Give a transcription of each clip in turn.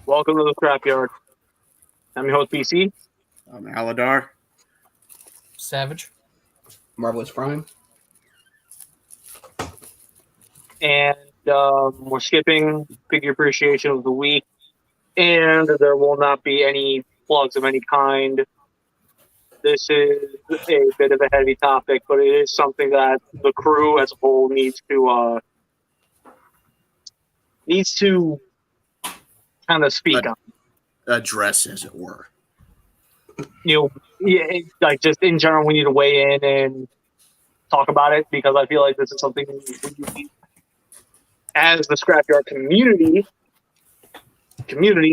Welcome to the Scrapyard. I'm your host, BC. I'm Aladar. Savage. Marvelous Prime. And we're skipping Figure Appreciation of the Week. And there will not be any plugs of any kind. This is a bit of a heavy topic, but it is something that the crew as a whole needs to kind of speak on. Address, as it were. Like just in general, we need to weigh in and talk about it because I feel like this is something we, as the Scrapyard community,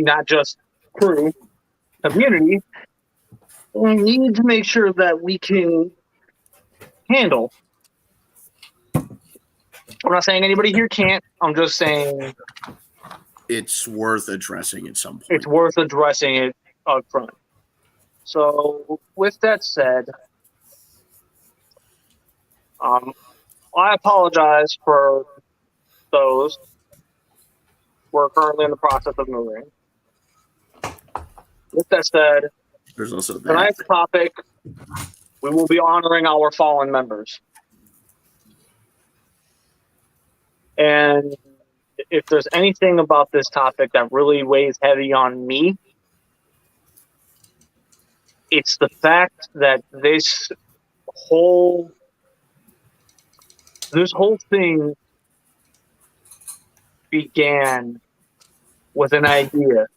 not just crew, community, we need to make sure that we can handle. I'm not saying anybody here can't. I'm just saying it's worth addressing at some point. It's worth addressing it up front. So, with that said, I apologize for those who are currently in the process of moving. With that said, there's also that. Tonight's topic, we will be honoring our fallen members. And if there's anything about this topic that really weighs heavy on me, it's the fact that this whole thing began with an idea.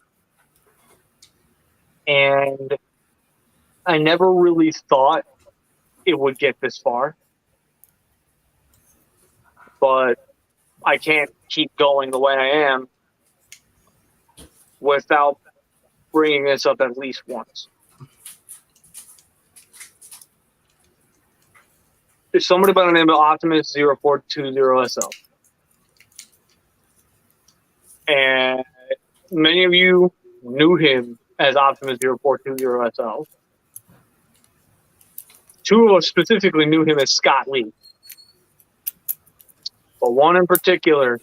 And I never really thought it would get this far. But I can't keep going the way I am without bringing this up at least once. There's somebody by the name of Optimus0420SL. And many of you knew him as Optimus0420SL. Two of us specifically knew him as Scott Lee. But one in particular,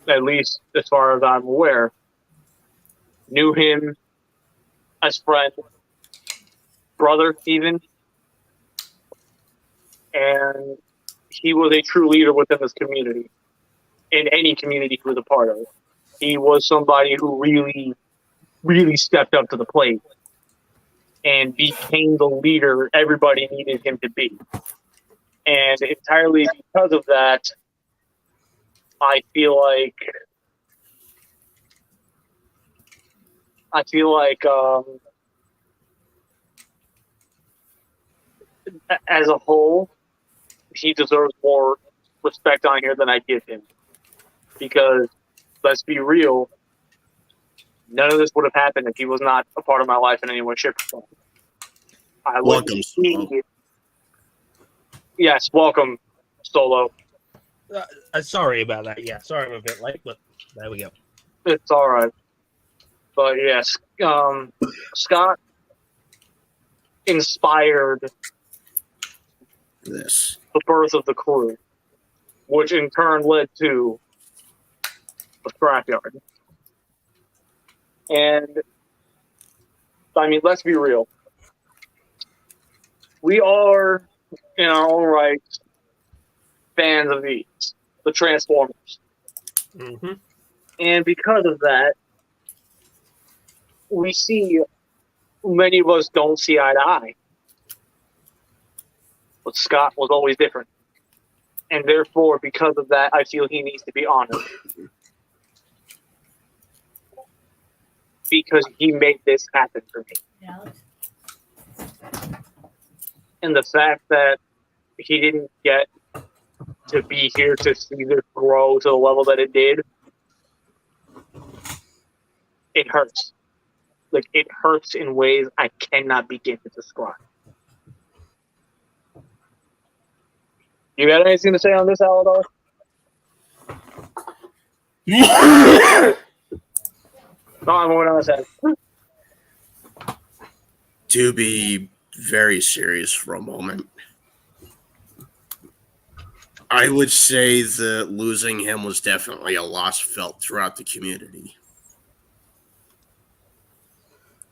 at least as far as I'm aware, knew him as friend, brother even. And he was a true leader within this community, in any community he was a part of. He was somebody who really, really stepped up to the plate and became the leader everybody needed him to be. And entirely because of that, I feel like as a whole, he deserves more respect on here than I give him. Because, let's be real, none of this would have happened if he was not a part of my life in any way, shape, or form. Welcome, Solo. Yes, welcome, Solo. Sorry about that. Yeah, sorry I'm a bit late, but there we go. It's all right. But yes, Scott inspired the birth of the crew, which in turn led to the Scrapyard. And, I mean, let's be real. We are, in our own right, fans of the Transformers. Mm-hmm. And because of that, we see many of us don't see eye to eye. But Scott was always different. And therefore, because of that, I feel he needs to be honored. Because he made this happen for me. And the fact that he didn't get to be here to see this grow to the level that it did, it hurts. Like, it hurts in ways I cannot begin to describe. You got anything to say on this, Aladar? No, I'm moving on to that. To be very serious for a moment, I would say that losing him was definitely a loss felt throughout the community.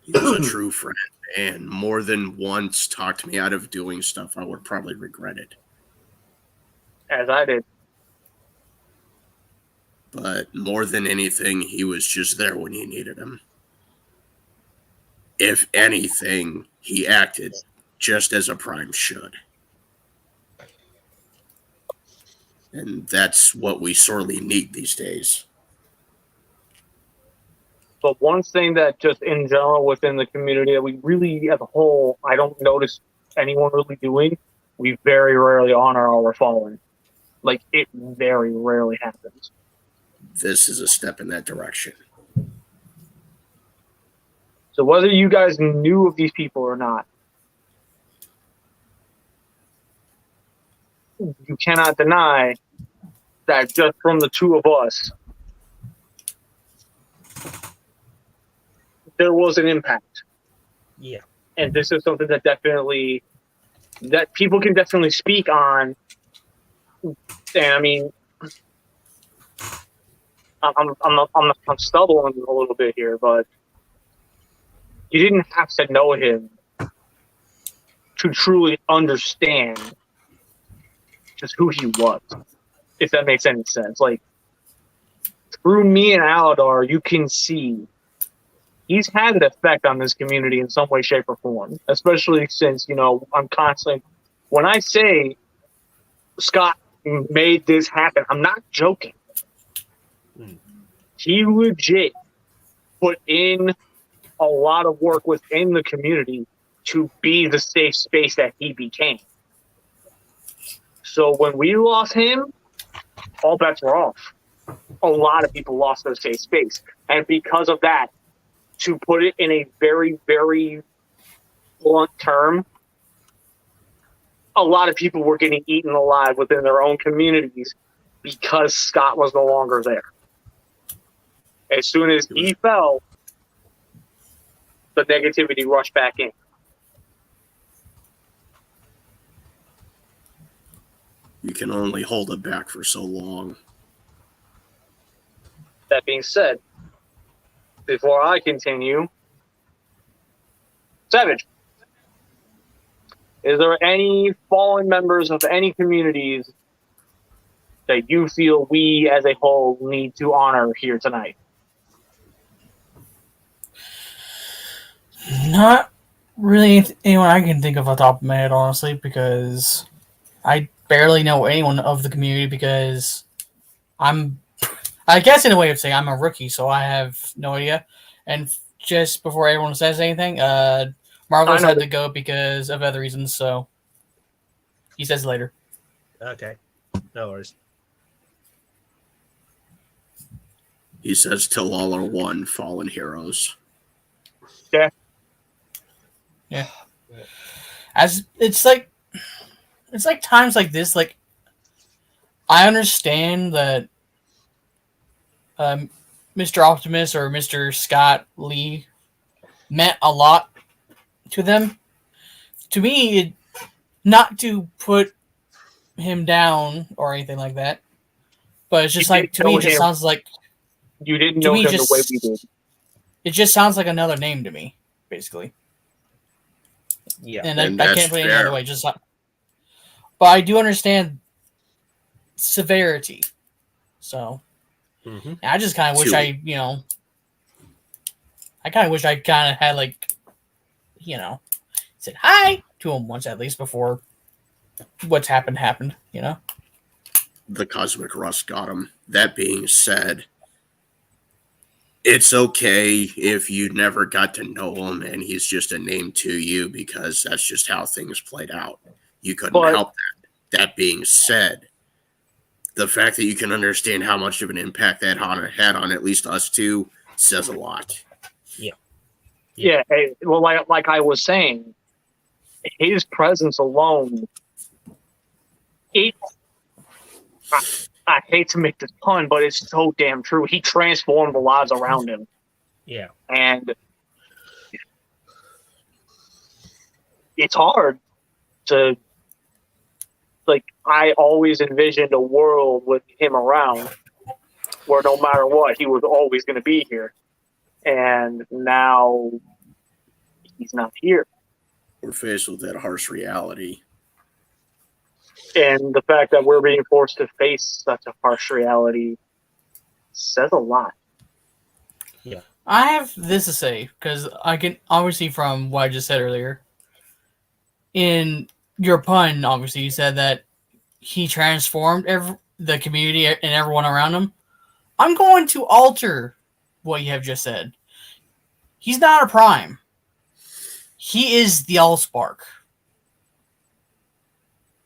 He was a true friend, and more than once talked me out of doing stuff I would probably regret it. As I did. But more than anything, he was just there when you needed him. If anything, he acted just as a prime should. And that's what we sorely need these days. But one thing that just in general within the community that we really, as a whole, I don't notice anyone really doing, we very rarely honor our fallen. Like, it very rarely happens. This is a step in that direction. So whether you guys knew of these people or not, you cannot deny that just from the two of us, there was an impact. Yeah. And this is something that people can definitely speak on. And I mean, I'm stumbling a little bit here, but you didn't have to know him to truly understand just who he was, if that makes any sense. Like, through me and Aladar, you can see he's had an effect on this community in some way, shape, or form, especially since, I'm constantly, when I say Scott made this happen, I'm not joking. He legit put in a lot of work within the community to be the safe space that he became. So when we lost him, all bets were off. A lot of people lost their safe space. And because of that, to put it in a very, very blunt term, a lot of people were getting eaten alive within their own communities because Scott was no longer there. As soon as he fell, the negativity rushed back in. You can only hold it back for so long. That being said, before I continue, Savage, is there any fallen members of any communities that you feel we as a whole need to honor here tonight? Not really anyone I can think of off the top of my head, honestly, because I barely know anyone of the community because I guess in a way of saying I'm a rookie, so I have no idea. And just before everyone says anything, Marvel's had to go because of other reasons, so he says later. Okay. No worries. He says till all are one, fallen heroes. Yeah. Yeah. As it's like times like this, like I understand that Mr. Optimus or Mr. Scott Lee meant a lot to them. To me, not to put him down or anything like that, but it's just like, to me, it just sounds like you didn't know him the way we did. It just sounds like another name to me, basically. Yeah, and I can't put it any other way. But I do understand severity, so I just kind of wish I kind of wish I kind of had said hi to him once at least before what's happened. The cosmic rust got him. That being said, it's okay if you never got to know him and he's just a name to you because that's just how things played out. You couldn't help that. That being said, the fact that you can understand how much of an impact that had on at least us two says a lot. Yeah. Well, like I was saying, his presence alone, I hate to make this pun, but it's so damn true. He transformed the lives around him. Yeah. And it's hard to, I always envisioned a world with him around where no matter what, he was always going to be here. And now he's not here. We're faced with that harsh reality. And the fact that we're being forced to face such a harsh reality says a lot. I have this to say, because I can obviously from what I just said earlier. In your pun, obviously, you said that he transformed the community and everyone around him. I'm going to alter what you have just said. He's not a prime. He is the Allspark.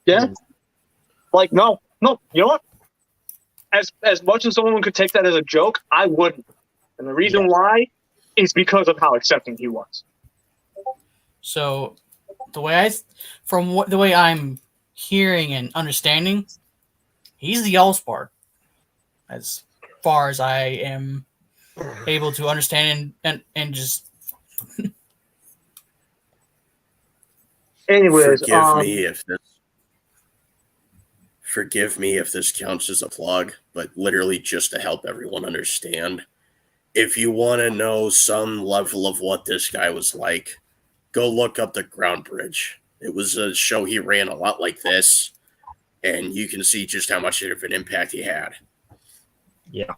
Yeah. Like, no. You know what? As much as someone could take that as a joke, I wouldn't. And the reason why is because of how accepting he was. So, the way I'm hearing and understanding, he's the Allspark. As far as I am able to understand and just. Anyways, forgive me if this counts as a plug, but literally just to help everyone understand. If you want to know some level of what this guy was like, go look up the Ground Bridge. It was a show he ran a lot like this, and you can see just how much of an impact he had. Yeah.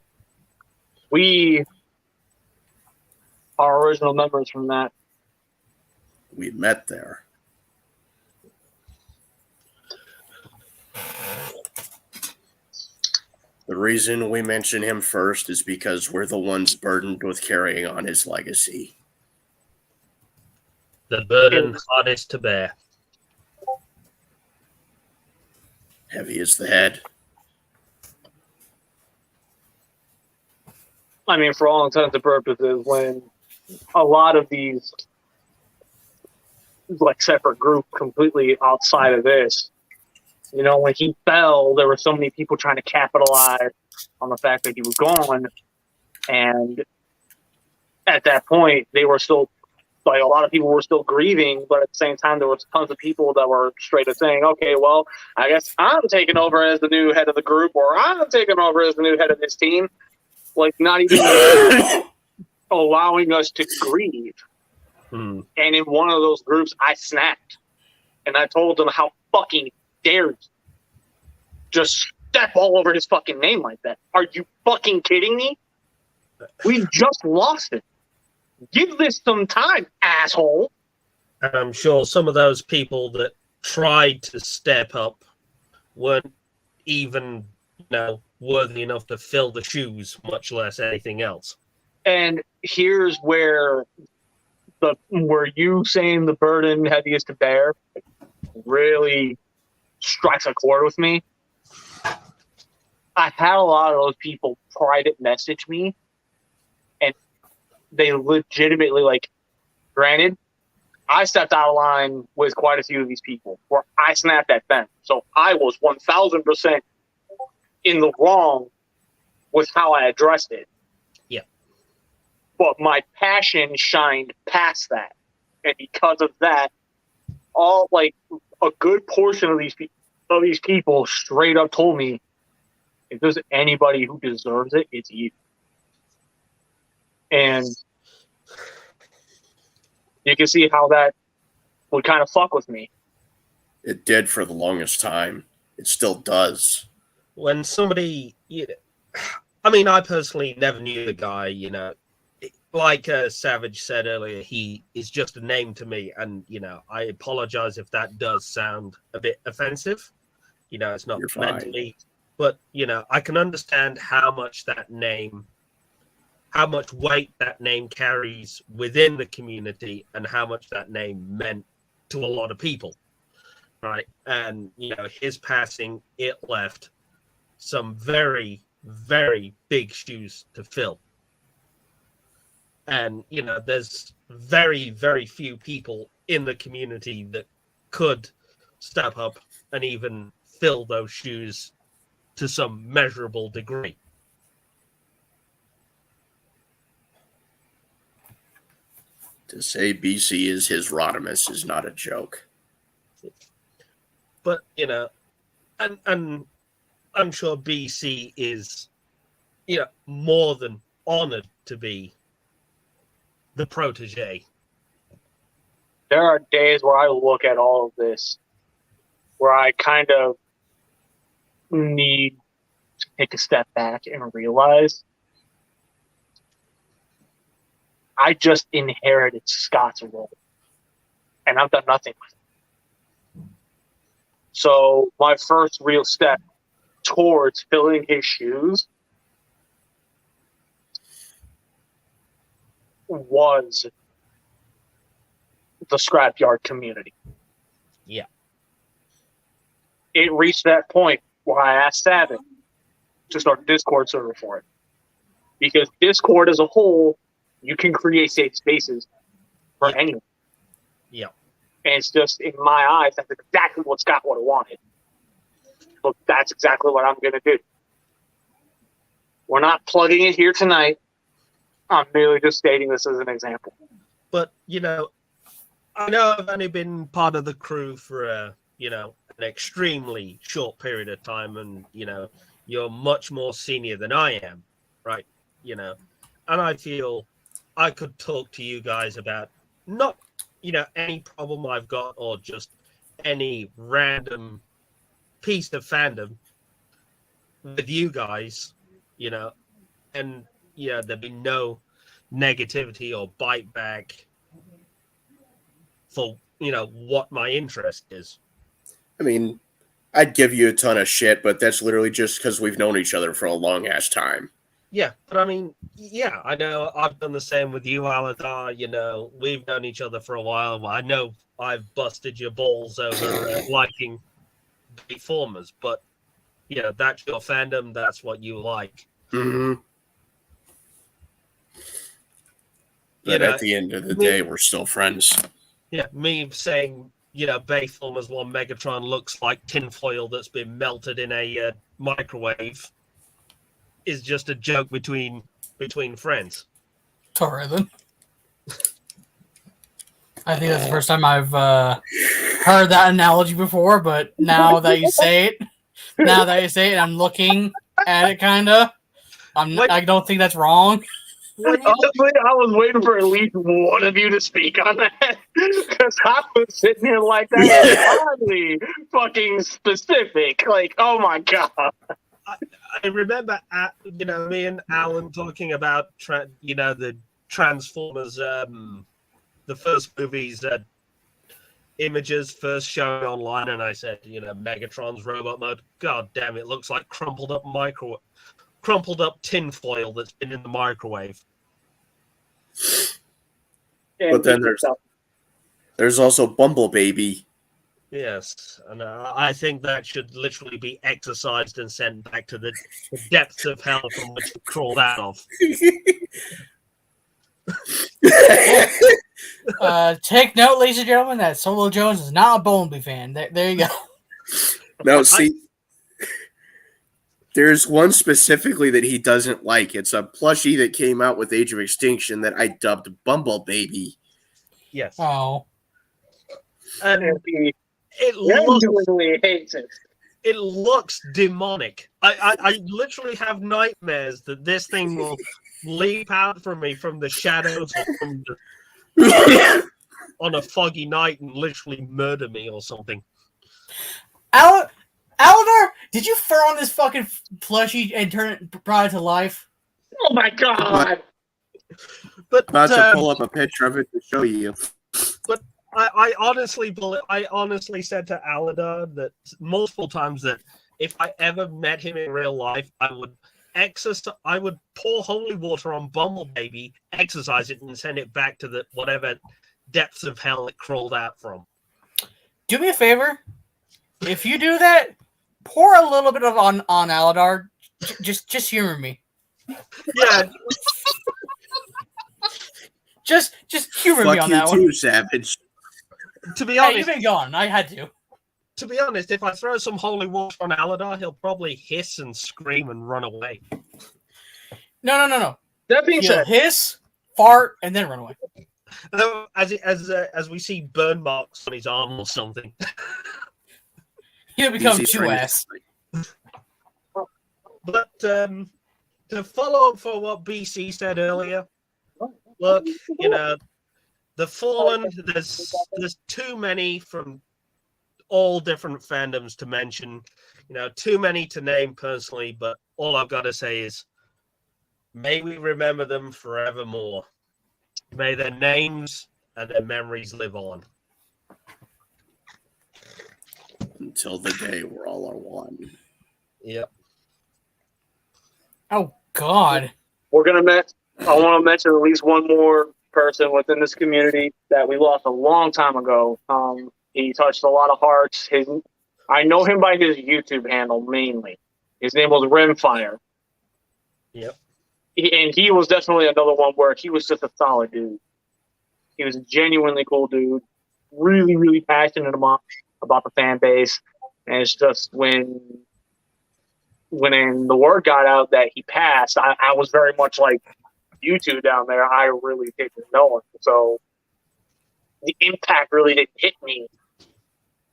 We are original members from that. We met there. The reason we mention him first is because we're the ones burdened with carrying on his legacy. The burden hardest to bear. Heavy as the head. I mean, for all intents and purposes, when a lot of these like separate group completely outside of this, you know, when he fell, there were so many people trying to capitalize on the fact that he was gone. And at that point, they were still, like, a lot of people were still grieving, but at the same time, there was tons of people that were straight up saying, okay, well, I guess I'm taking over as the new head of the group, or I'm taking over as the new head of this team. Like, not even allowing us to grieve. And in one of those groups, I snapped. And I told them how fucking dare you just step all over his fucking name like that. Are you fucking kidding me? We just lost it. Give this some time, asshole. And I'm sure some of those people that tried to step up weren't even, worthy enough to fill the shoes, much less anything else. And here's where you saying the burden heaviest to bear really strikes a chord with me. I had a lot of those people private message me, and they legitimately, like, granted, I stepped out of line with quite a few of these people where I snapped at them. So I was 1,000% in the wrong with how I addressed it. Yeah. But my passion shined past that. And because of that, a good portion of these people straight up told me, if there's anybody who deserves it, it's you. And you can see how that would kind of fuck with me. It did for the longest time. It still does. When somebody, I personally never knew the guy, like Savage said earlier, he is just a name to me. And, I apologize if that does sound a bit offensive. It's not meant to be. But, I can understand how much weight that name carries within the community and how much that name meant to a lot of people. Right. And, his passing, it left some very, very big shoes to fill. And, there's very, very few people in the community that could step up and even fill those shoes to some measurable degree. To say BC is his Rodimus is not a joke. But, and I'm sure BC is, more than honored to be the protege there are days where I look at all of this where I kind of need to take a step back and realize I just inherited Scott's role, and I've done nothing with it. So my first real step towards filling his shoes was the Scrapyard community. Yeah. It reached that point where I asked Savin to start a Discord server for it. Because Discord as a whole, you can create safe spaces for anyone. Yeah. And it's just, in my eyes, that's exactly what Scott would have wanted. So that's exactly what I'm going to do. We're not plugging it here tonight. I'm merely just stating this as an example. But, you know, I know I've only been part of the crew for, an extremely short period of time, and, you know, you're much more senior than I am, right? You know, and I feel I could talk to you guys about not, any problem I've got or just any random piece of fandom with you guys, and, there'd be no negativity or bite back for, what my interest is. I mean, I'd give you a ton of shit, but that's literally just because we've known each other for a long ass time. Yeah, but I mean, yeah, I know I've done the same with you, Aladar. We've known each other for a while. I know I've busted your balls over liking formers, but that's your fandom. That's what you like. Mm-hmm. But at the end of the day, we're still friends. Yeah, me saying, Bayformers one Megatron looks like tinfoil that's been melted in a microwave is just a joke between friends. Sorry, then. I think that's the first time I've heard that analogy before, but now that you say it, I'm looking at it kinda. I don't think that's wrong. Honestly, I was waiting for at least one of you to speak on that, because I was sitting here like that is oddly fucking specific. Like, oh my god. I remember, me and Alan talking about, the Transformers, the first movies, images first shown online, and I said, Megatron's robot mode. God damn, it looks like crumpled up tinfoil that's been in the microwave. But then there's also Bumble Baby. Yes, and I think that should literally be exercised and sent back to the depths of hell from which it crawled out of. Take note, ladies and gentlemen, that Solo Jones is not a Bumblebee fan. There you go. No, see, there's one specifically that he doesn't like. It's a plushie that came out with Age of Extinction that I dubbed Bumble Baby. Yes. Oh. And it hates it. It looks demonic. I literally have nightmares that this thing will leap out from me from the shadows or from on a foggy night and literally murder me or something. Aladar, did you fur on this fucking plushie and turn it brought it to life? Oh my god! But I'm about to pull up a picture of it to show you. But I honestly said to Aladar that multiple times that if I ever met him in real life, I would pour holy water on Bumble Baby, exercise it, and send it back to the whatever depths of hell it crawled out from. Do me a favor. If you do that, pour a little bit of on Aladar. Just humor me. Yeah. just humor me on that one. Fuck you too, Savage. To be honest, you've been gone. I had to. To be honest, if I throw some holy water on Aladar, he'll probably hiss and scream and run away. No. That being He'll said, hiss, fart, and then run away. As we see burn marks on his arm or something. He'll become 2S. But to follow up for what BC said earlier, look, the The Fallen, there's too many from all different fandoms to mention. Too many to name personally, but all I've got to say is may we remember them forevermore. May their names and their memories live on. Until the day we're all are one. Yep. Oh God. I want to mention at least one more person within this community that we lost a long time ago. He touched a lot of hearts. I know him by his YouTube handle mainly. His name was Rimfire. Yep. And he was definitely another one where he was just a solid dude. He was a genuinely cool dude, really, really passionate about the fan base. And it's just when the word got out that he passed, I was very much like you two down there. I really didn't know him. So the impact really didn't hit me.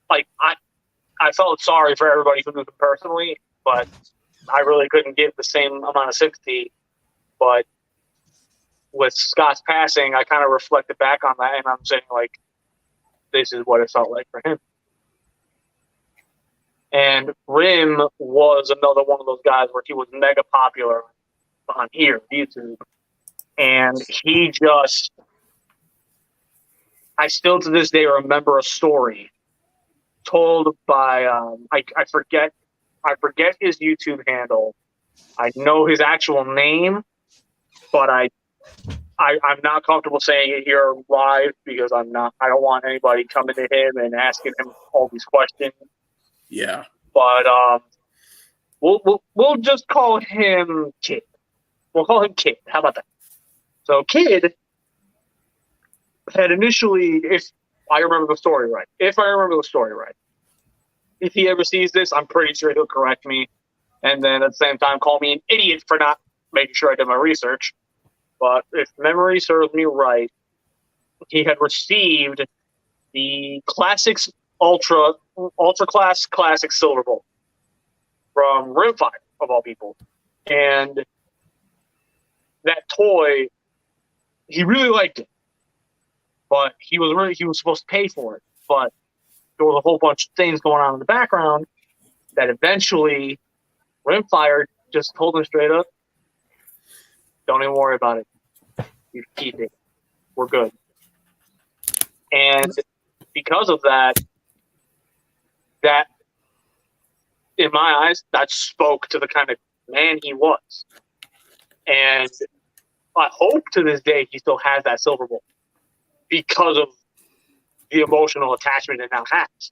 Like, I felt sorry for everybody who knew him personally, but I really couldn't give the same amount of sympathy. But with Scott's passing, I kind of reflected back on that, and I'm saying, like, this is what it felt like for him. And Rim was another one of those guys where he was mega popular on here, YouTube. And he just, I still to this day remember a story told by, I forget his YouTube handle. I know his actual name, but I'm not comfortable saying it here live because I don't want anybody coming to him and asking him all these questions. Yeah. But we'll just call him Kid. We'll call him Kid. How about that? So Kid had initially, if I remember the story right, if he ever sees this, I'm pretty sure he'll correct me, and then at the same time call me an idiot for not making sure I did my research. But if memory serves me right, he had received the Classics Ultra Class Classic Silver Bowl from Rimfire, of all people. And that toy, he really liked it. But he was supposed to pay for it. But there was a whole bunch of things going on in the background that eventually Rimfire just told him straight up, don't even worry about it. You keep it. We're good. And because of that, in my eyes, that spoke to the kind of man he was. And I hope to this day he still has that Silver Bowl because of the emotional attachment it now has.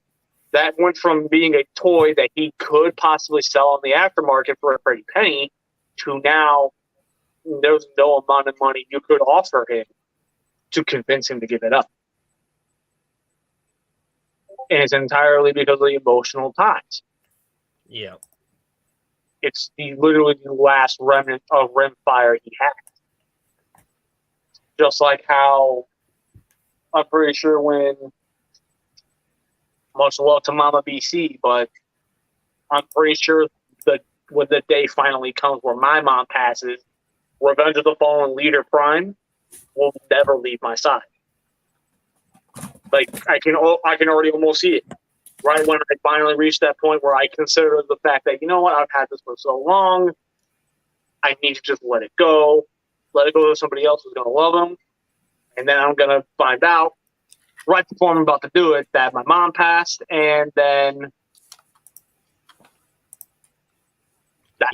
That went from being a toy that he could possibly sell on the aftermarket for a pretty penny to now there's no amount of money you could offer him to convince him to give it up. And it's entirely because of the emotional ties. Yeah. It's literally the last remnant of Rimfire he had. Just like how I'm pretty sure when, much love to Mama BC, but I'm pretty sure that when the day finally comes where my mom passes, Revenge of the Fallen Leader Prime will never leave my side. Like, I can already almost see it. Right when I finally reach that point where I consider the fact that, you know what, I've had this for so long, I need to just let it go to somebody else who's going to love them, and then I'm going to find out right before I'm about to do it that my mom passed, and then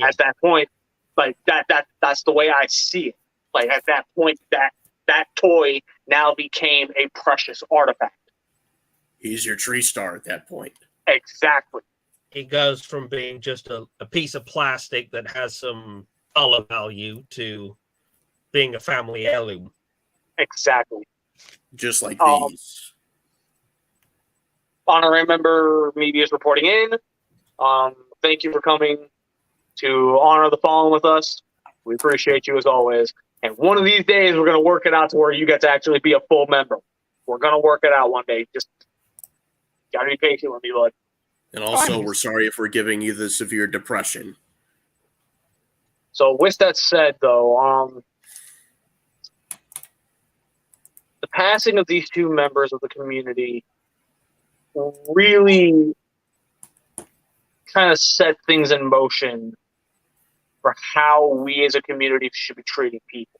at that point, like that's the way I see it. Like at that point, that toy now became a precious artifact. He's your tree star at that point. Exactly. It goes from being just a piece of plastic that has some dollar value to being a family heirloom. Exactly. Just like these. Honorary member media is reporting in. Thank you for coming to honor the fallen with us. We appreciate you as always. And one of these days, we're going to work it out to where you get to actually be a full member. We're going to work it out one day. Just gotta be patient with me, bud. And also, we're sorry if we're giving you the severe depression. So with that said, though, the passing of these two members of the community really kind of set things in motion for how we as a community should be treating people.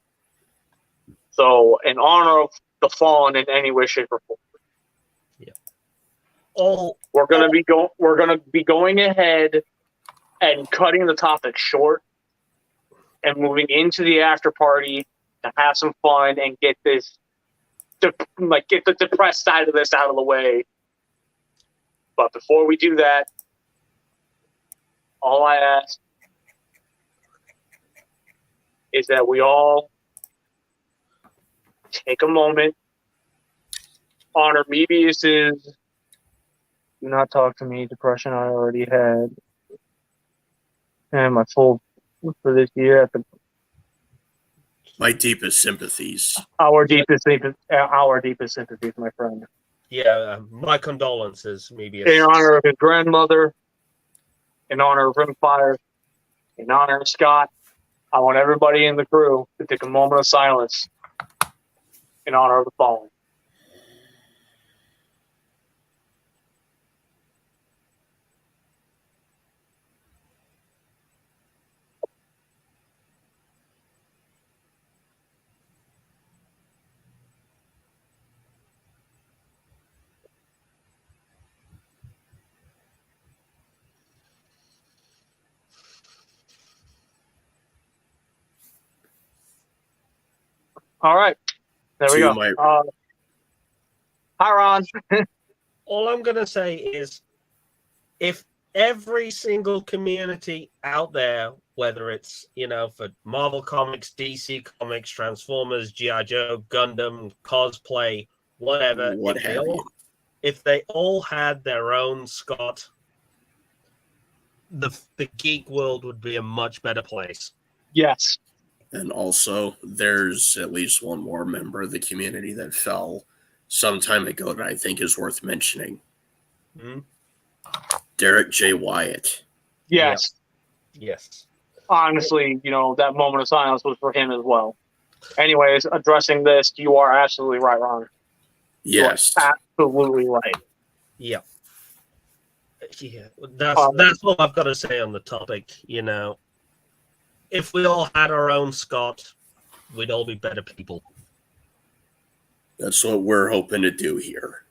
So, in honor of the fallen in any way, shape, or form, we're gonna be going ahead and cutting the topic short and moving into the after party to have some fun and get this, get the depressed side of this out of the way. But before we do that, all I ask is that we all take a moment, honor Mebius's "Do not talk to me" depression I already had, and my full for this year. My deepest sympathies. Our deepest sympathies, my friend. Yeah, my condolences, Mebius. In honor of his grandmother, in honor of Rimfire, in honor of Scott, I want everybody in the crew to take a moment of silence in honor of the fallen. All right. There we go. Hi, Ron. All I'm going to say is if every single community out there, whether it's, for Marvel Comics, DC Comics, Transformers, G.I. Joe, Gundam, cosplay, whatever, if they all had their own Scott, the geek world would be a much better place. Yes. And also, there's at least one more member of the community that fell some time ago that I think is worth mentioning. Mm-hmm. Derek J. Wyatt. Yes. Yeah. Yes. Honestly, that moment of silence was for him as well. Anyways, addressing this, you are absolutely right, Ron. Yes. Absolutely right. Yeah. Yeah. That's all I've got to say on the topic, If we all had our own Scott, we'd all be better people. That's what we're hoping to do here.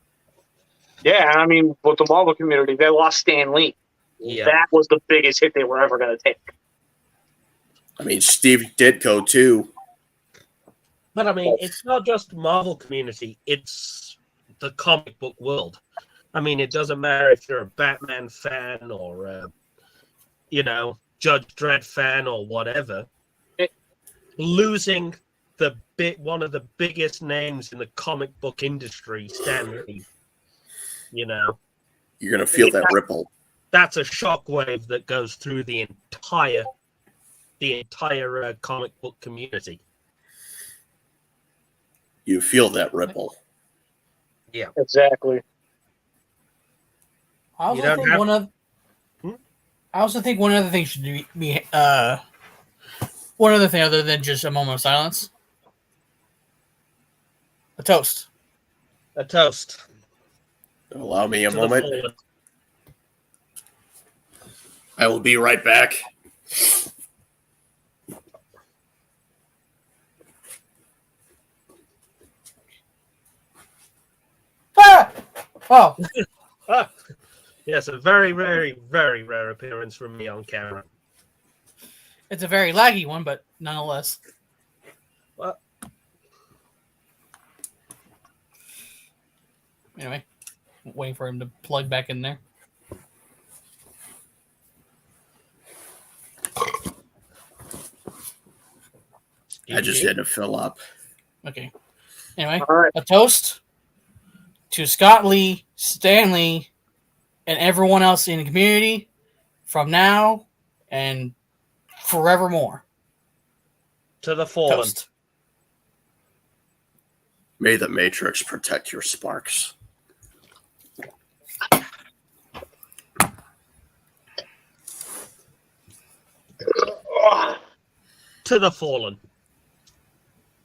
Yeah, I mean, with the Marvel community, they lost Stan Lee. Yeah. That was the biggest hit they were ever going to take. I mean, Steve Ditko, too. But, I mean, it's not just Marvel community. It's the comic book world. I mean, it doesn't matter if you're a Batman fan or, Judge Dredd fan or whatever. Losing one of the biggest names in the comic book industry, Stan Lee, you're going to feel that ripple. That's a shockwave that goes through the entire comic book community. You feel that ripple. Yeah, exactly. I also think one other thing should be one other thing other than just a moment of silence. A toast. A toast. Allow me a moment. I will be right back. Ah! Oh. Yes, a very, very, very rare appearance from me on camera. It's a very laggy one, but nonetheless. Well, anyway, waiting for him to plug back in there. I just had to fill up. Okay. Anyway, right. A toast to Scott Lee, Stan Lee, and everyone else in the community from now and forevermore. To the fallen. Toast. May the Matrix protect your sparks. To the fallen.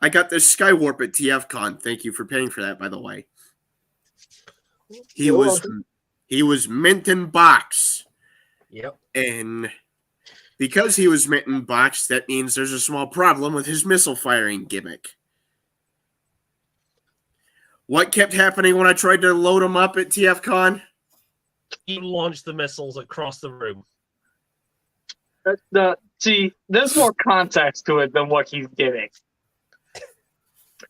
I got this Skywarp at TFCon. Thank you for paying for that, by the way. He was mint in box. Yep. And because he was mint in box, that means there's a small problem with his missile firing gimmick. What kept happening when I tried to load him up at TFCon? You launched the missiles across the room. See, there's more context to it than what he's giving.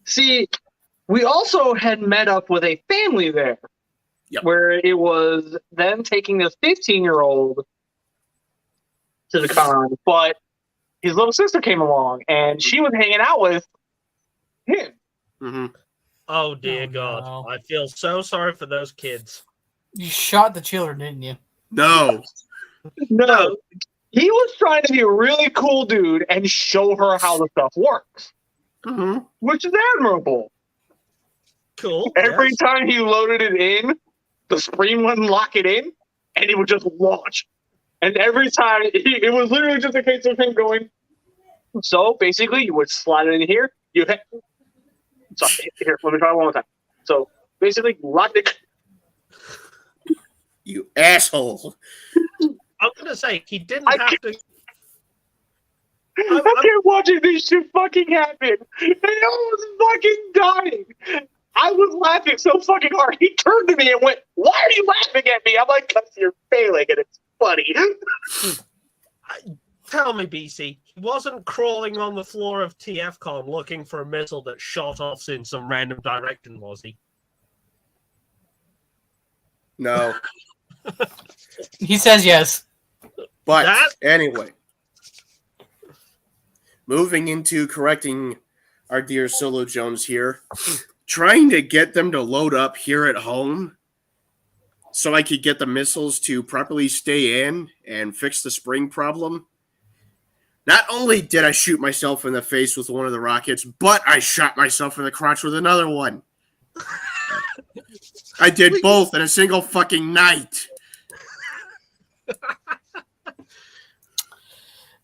See, we also had met up with a family there, where it was them taking this 15-year-old to the con, but his little sister came along, and she was hanging out with him. Mm-hmm. Oh, dear God. No. I feel so sorry for those kids. You shot the children, didn't you? No. No, he was trying to be a really cool dude and show her how the stuff works, which is admirable. Cool. Every time he loaded it in, the screen wouldn't lock it in, and it would just launch. And every time, it was literally just a case of him going, so basically, you would slide it in here, you hit. Sorry, here, let me try one more time. So basically, lock it. You asshole. I'm going to say, he didn't have to... I kept watching this shit fucking happen, and I was fucking dying. I was laughing so fucking hard. He turned to me and went, "Why are you laughing at me?" I'm like, "'Cause you're failing, and it's funny." Tell me, BC, he wasn't crawling on the floor of TFCon looking for a missile that shot off in some random direction, was he? No. He says yes. But anyway, moving into correcting our dear Solo Jones here, trying to get them to load up here at home so I could get the missiles to properly stay in and fix the spring problem. Not only did I shoot myself in the face with one of the rockets, but I shot myself in the crotch with another one. I did both in a single fucking night.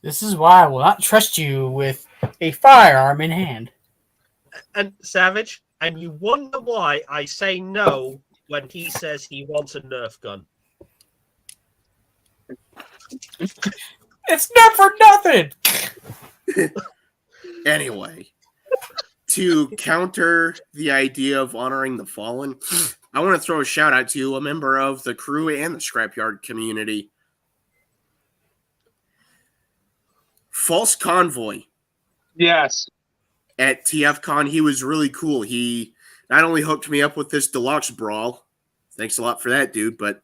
This is why I will not trust you with a firearm in hand. And Savage, and you wonder why I say no when he says he wants a Nerf gun. It's not for nothing. Anyway, to counter the idea of honoring the fallen, I want to throw a shout out to a member of the crew and the Scrapyard community. False Convoy. Yes. At TFCon, he was really cool. He not only hooked me up with this deluxe brawl, thanks a lot for that, dude, but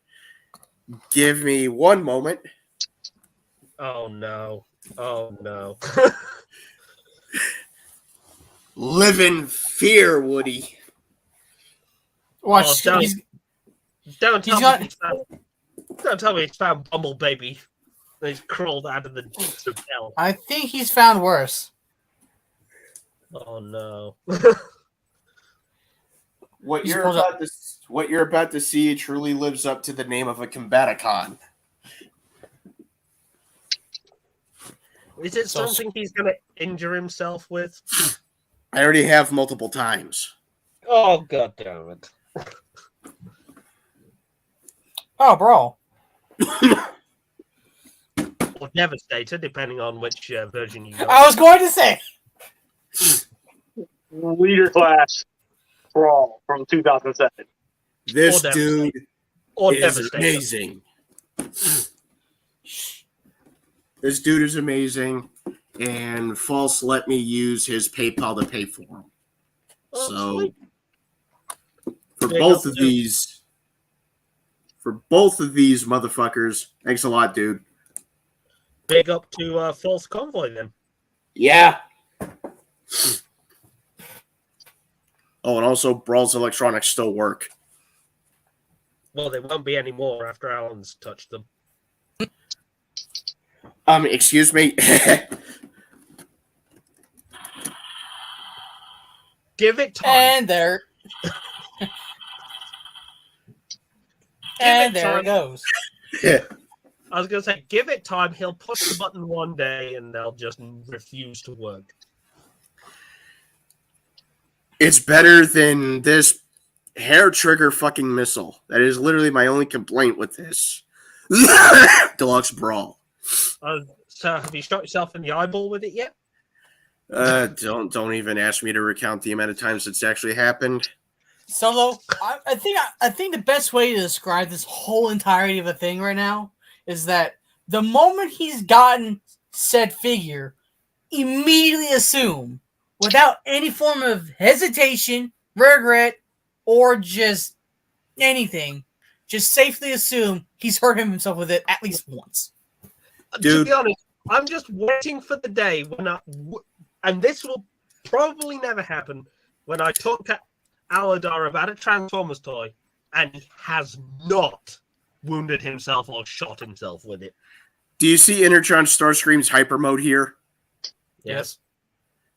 give me one moment. Oh, no. Oh, no. Live in fear, Woody. Watch. Oh, don't tell me he's found Bumble Baby. He's crawled out of the deeps of hell. I think he's found worse. Oh, no. What you're about to see truly lives up to the name of a Combaticon. Is it something he's going to injure himself with? I already have multiple times. Oh, God damn it. Oh, bro. Or Devastator, depending on which version you got. I was going to say. Leader class brawl from 2007. This dude is Devastator. amazing. This dude is amazing, and False let me use his PayPal to pay for him. Oh, So sweet. for both of these motherfuckers, thanks a lot, dude. Big up to False Convoy, then. Yeah. Oh, and also Brawl's electronics still work. Well, there won't be any more after Alan's touched them. Excuse me. Give it time. And there. And there it goes. I was going to say, give it time. He'll push the button one day and they'll just refuse to work. It's better than this hair trigger fucking missile. That is literally my only complaint with this. Deluxe Brawl. So have you shot yourself in the eyeball with it yet? Don't even ask me to recount the amount of times it's actually happened. Solo, I think the best way to describe this whole entirety of the thing right now is that the moment he's gotten said figure, immediately assume, without any form of hesitation, regret, or just anything, just safely assume he's hurt himself with it at least once. Dude. To be honest, I'm just waiting for the day when and this will probably never happen, when I talk to Aladar about a Transformers toy and he has not wounded himself or shot himself with it. Do you see Intertron Starscream's hyper mode here? Yes.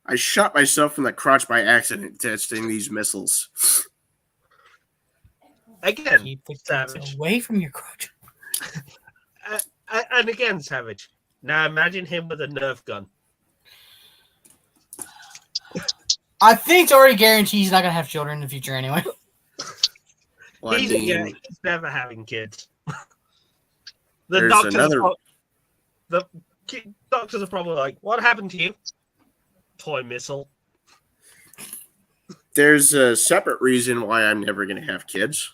I shot myself in the crotch by accident testing these missiles. Again, Keep the Savage. away from your crotch. And again, Savage. Now imagine him with a Nerf gun. I think it's already guaranteed he's not going to have children in the future anyway. Well, He's never having kids. The There's doctors, another- doctors are probably like, "What happened to you?" Toy missile. There's a separate reason why I'm never going to have kids.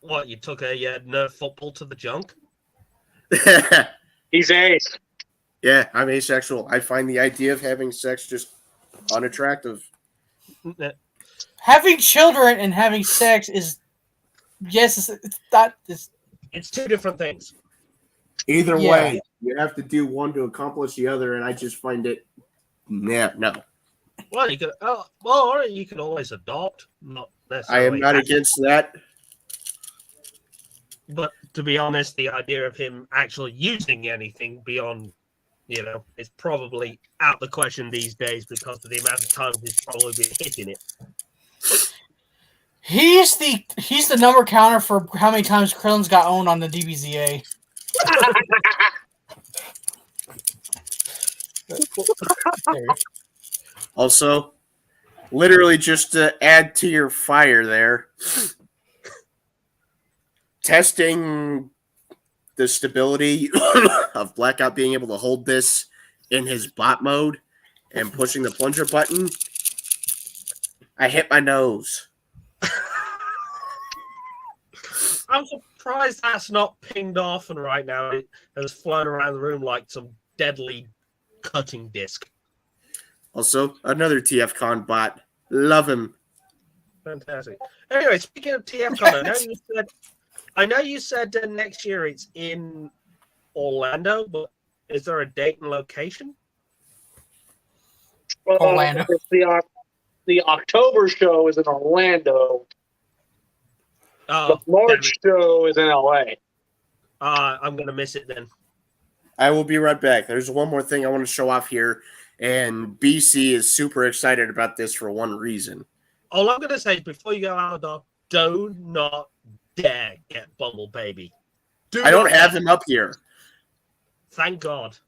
What, you took a Nerf football to the junk? He's ace. Yeah, I'm asexual. I find the idea of having sex just unattractive. Having children and having sex is, yes, it's not. It's two different things. Either Yeah. way, you have to do one to accomplish the other, and I just find it. Yeah, no. Well, you could. Or you can always adopt. Not I necessarily. am not against that. But to be honest, the idea of him actually using anything beyond, is probably out the question these days because of the amount of times he's probably been hitting it. He's the number counter for how many times Krillin's got owned on the DBZA. Also, literally just to add to your fire there, testing the stability of Blackout being able to hold this in his bot mode and pushing the plunger button, I hit my nose. I'm surprised that's not pinged off and right now it has flown around the room like some deadly cutting disc. Also, another TFCon bot. Love him. Fantastic. Anyway, speaking of TFCon, I know you said next year it's in Orlando, but is there a date and location? Well, Orlando. The October show is in Orlando. The March show is in LA. I'm going to miss it then. I will be right back. There's one more thing I want to show off here, and BC is super excited about this for one reason. All I'm going to say is before you go out the door, do not dare get Bumble Baby. I don't have him up here. Thank God.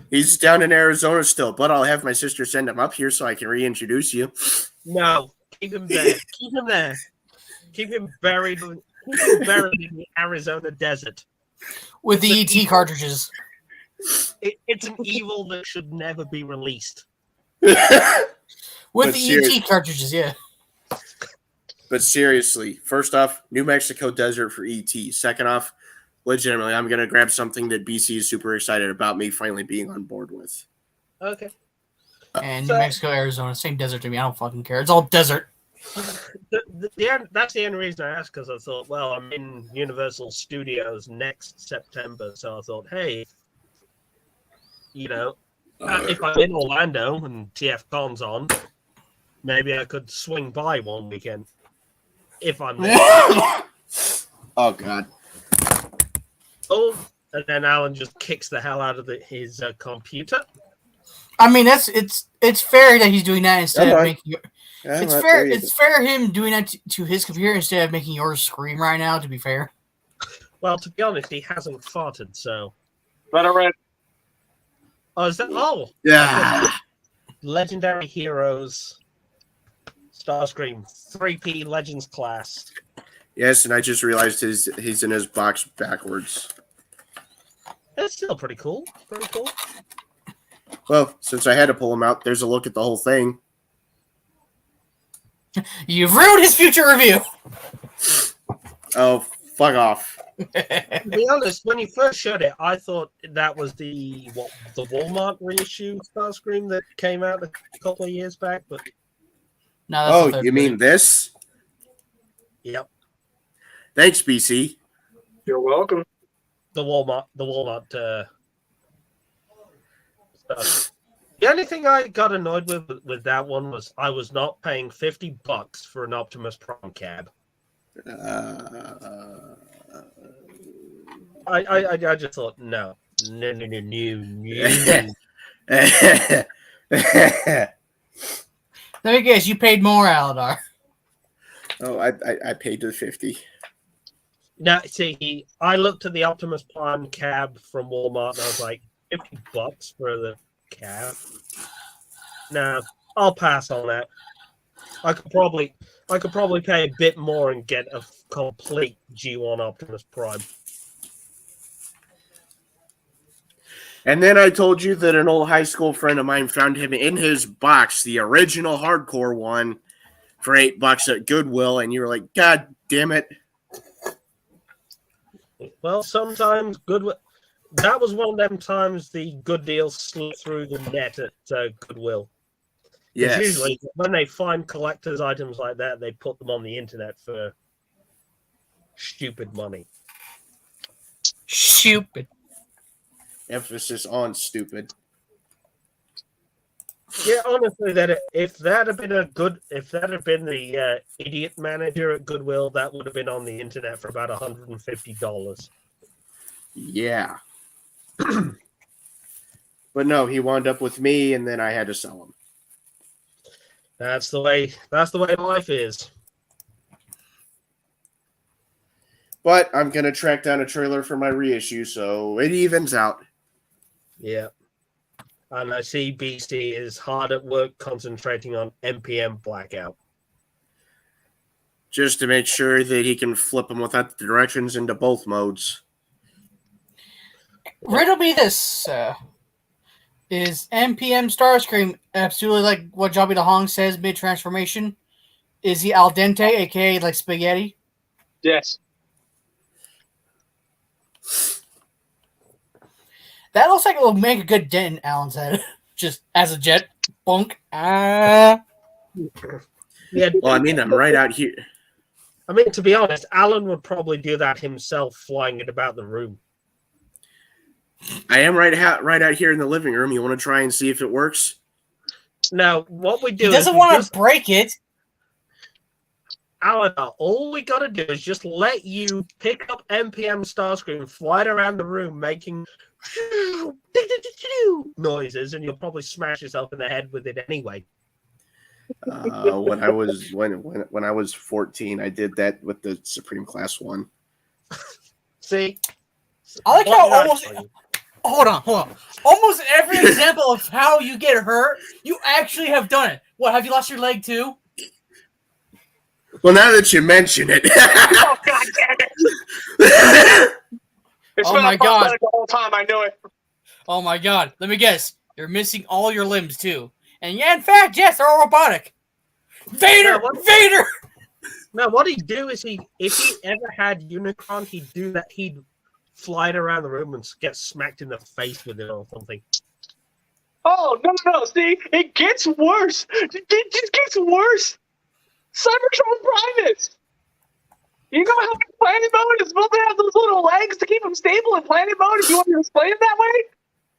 He's down in Arizona still, but I'll have my sister send him up here so I can reintroduce you. No, keep him there. Keep him there. Keep him buried in the Arizona desert. With the ET cartridges. It's an evil that should never be released. With But the ET cartridges, yeah. But seriously, first off, New Mexico desert for ET. Second off, legitimately, I'm going to grab something that BC is super excited about me finally being on board with. Okay. And New Mexico, Arizona, same desert to me. I don't fucking care. It's all desert. That's the only reason I asked, because I thought, well, I'm in Universal Studios next September, so I thought, hey, if I'm in Orlando and TFCon's on, maybe I could swing by one weekend if I'm there. Oh, God. Oh, and then Alan just kicks the hell out of his computer. I mean, it's fair that he's doing that instead of making. It's fair. It's fair him doing that to his computer instead of making yours scream right now. To be fair. Well, to be honest, he hasn't farted, so. Let it rip. Oh, is that? Oh, Yeah. Legendary Heroes Starscream 3P Legends class. Yes, and I just realized he's in his box backwards. It's still pretty cool. Pretty cool. Well, since I had to pull him out, there's a look at the whole thing. You've ruined his future review. Oh, fuck off. To be honest, when you first showed it, I thought that was the Walmart reissue Starscream that came out a couple of years back. But No, oh, you mean this? yep, Thanks, BC. You're welcome. the Walmart stuff. The only thing I got annoyed with that one was I was not paying $50 for an Optimus Prime cab. I just thought no. Let me guess, you paid more, Aladar. Oh, I paid the 50. Now, see, I looked at the Optimus Prime cab from Walmart and I was like, $50 for the cab? No, I'll pass on that. I could probably pay a bit more and get a complete G1 Optimus Prime. And then I told you that an old high school friend of mine found him in his box, the original hardcore one, for $8 at Goodwill, and you were like, God damn it. Well, sometimes Goodwill. That was one of them times the good deals slip through the net at Goodwill. Yes. Usually, when they find collector's items like that, they put them on the internet for stupid money. Stupid. Emphasis on stupid. Yeah, honestly, if that had been the idiot manager at Goodwill, that would have been on the internet for about $150. Yeah. But no, he wound up with me, and then I had to sell him. That's the way life is. But I'm gonna track down a trailer for my reissue, so it evens out. Yeah. And I see BC is hard at work concentrating on NPM Blackout. Just to make sure that he can flip them without the directions into both modes. Riddle me this. Is NPM Starscream absolutely like what Jobby the Hong says mid-transformation? Is he al dente, aka like spaghetti? Yes. That looks like it will make a good dent in Alan's head. Just as a jet. Bonk. Ah. Yeah. Well, I mean, I'm right out here. I mean, to be honest, Alan would probably do that himself, flying it about the room. I am right out here in the living room. You want to try and see if it works? Now, what we do He doesn't want to break it. Alan, all we got to do is just let you pick up NPM Starscream, fly it around the room, making noises, and you'll probably smash yourself in the head with it anyway. When I was 14, I did that with the Supreme Class 1. See, I like how almost. Hold on. Almost every example of how you get hurt, you actually have done it. What, have you lost your leg too? Well, now that you mention it. Oh, God damn it. It's Oh been my a God. the whole time. I knew it. Oh my God. Let me guess. You're missing all your limbs too. And yeah, in fact, yes, they're all robotic. Vader! Vader! now what he'd do is if he ever had Unicron, he'd do that. He'd fly it around the room and get smacked in the face with it or something. Oh, no. See, it gets worse. It just gets worse. Cybertron Primus. You know how in planet mode is supposed to have those little legs to keep him stable in planet mode if you want to explain it that way?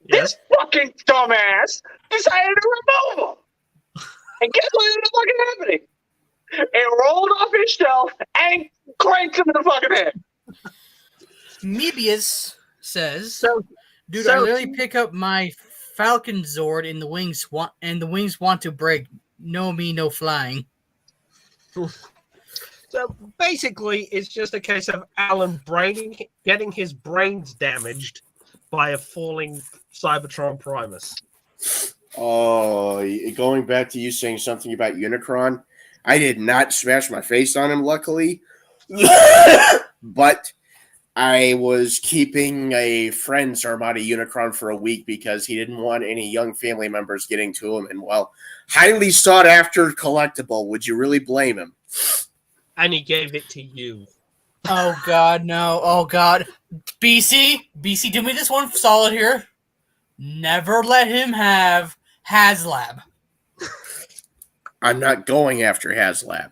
Yes. This fucking dumbass decided to remove him. And guess what ended up fucking happening? It rolled off his shelf and cranked him in the fucking head. Mebius says, "Dude, so- I literally pick up my Falcon Zord and the wings want to break. No me, no flying." So basically, it's just a case of Alan getting his brains damaged by a falling Cybertron Primus. Oh, going back to you saying something about Unicron, I did not smash my face on him, luckily. But I was keeping a friend's Armada Unicron for a week because he didn't want any young family members getting to him. And, well, highly sought after collectible. Would you really blame him? And he gave it to you. Oh God, no! Oh God, BC, do me this one solid here. Never let him have HasLab. I'm not going after HasLab.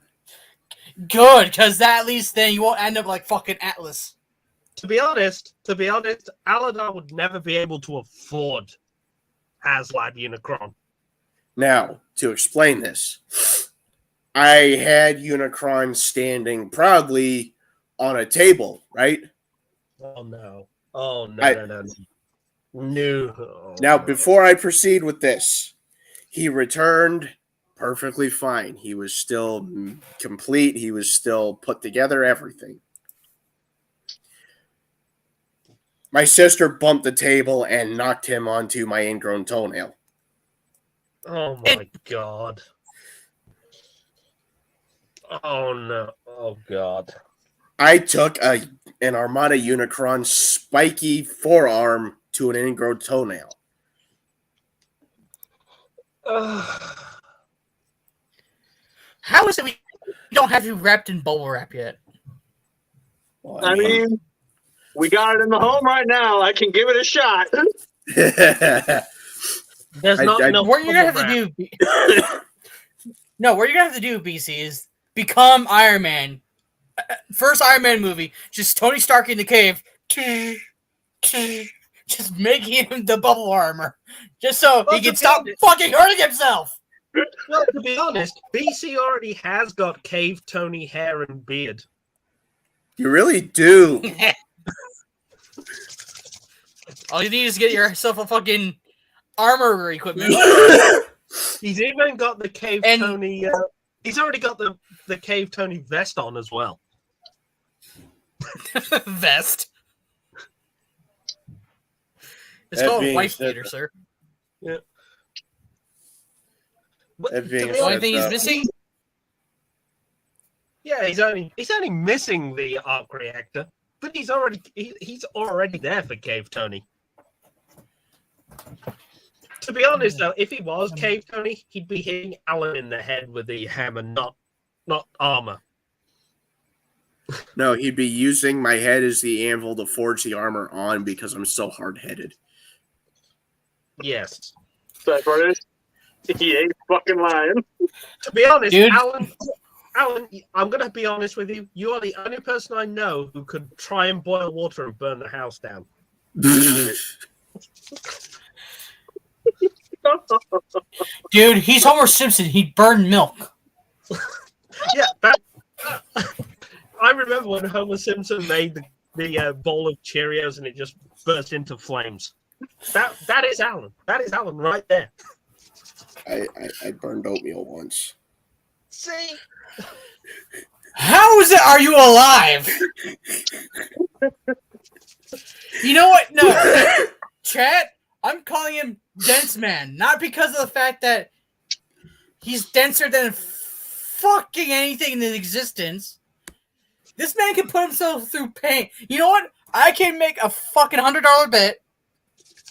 Good, because that at least then you won't end up like fucking Atlas. To be honest, Aladar would never be able to afford HasLab Unicron. Now, to explain this, I had Unicron standing proudly on a table, right? Oh no! Oh no! I- no! No! Now, before I proceed with this, he returned perfectly fine. He was still complete. He was still put together, everything. My sister bumped the table and knocked him onto my ingrown toenail. Oh my god! Oh no! Oh god! I took an Armada Unicron spiky forearm to an ingrown toenail. How is it we don't have you wrapped in bubble wrap yet? Well, I mean, we got it in the home right now. I can give it a shot. There's not enough. What you're gonna have to do? No, what you're gonna have to do, BC, is become Iron Man. First Iron Man movie, just Tony Stark in the cave, just making him the bubble armor, just so he can stop fucking hurting himself. Well, to be honest, BC already has got Cave Tony hair and beard. You really do. All you need is get yourself a fucking armor equipment. He's even got the Cave And- Tony. He's already got the Cave Tony vest on as well. Vest. It's That called being wife said- beater, sir. But That being to be The only said, thing he's though- missing. Yeah, he's only missing the arc reactor, but he's already there for Cave Tony. To be honest, though, if he was Cave Tony, he'd be hitting Alan in the head with the hammer, not armor. No, he'd be using my head as the anvil to forge the armor on because I'm so hard-headed. Yes. That's what it is. He ain't fucking lying. To be honest, Dude. Alan, I'm gonna be honest with you. You are the only person I know who could try and boil water and burn the house down. Dude, he's Homer Simpson. He'd burn milk. Yeah, I remember when Homer Simpson made the bowl of Cheerios and it just burst into flames. That is Alan. That is Alan right there. I burned oatmeal once. See? How is it? Are you alive? You know what? No, chat. I'm calling him Dense Man, not because of the fact that he's denser than fucking anything in existence. This man can put himself through pain. You know what? I can make a fucking $100 bet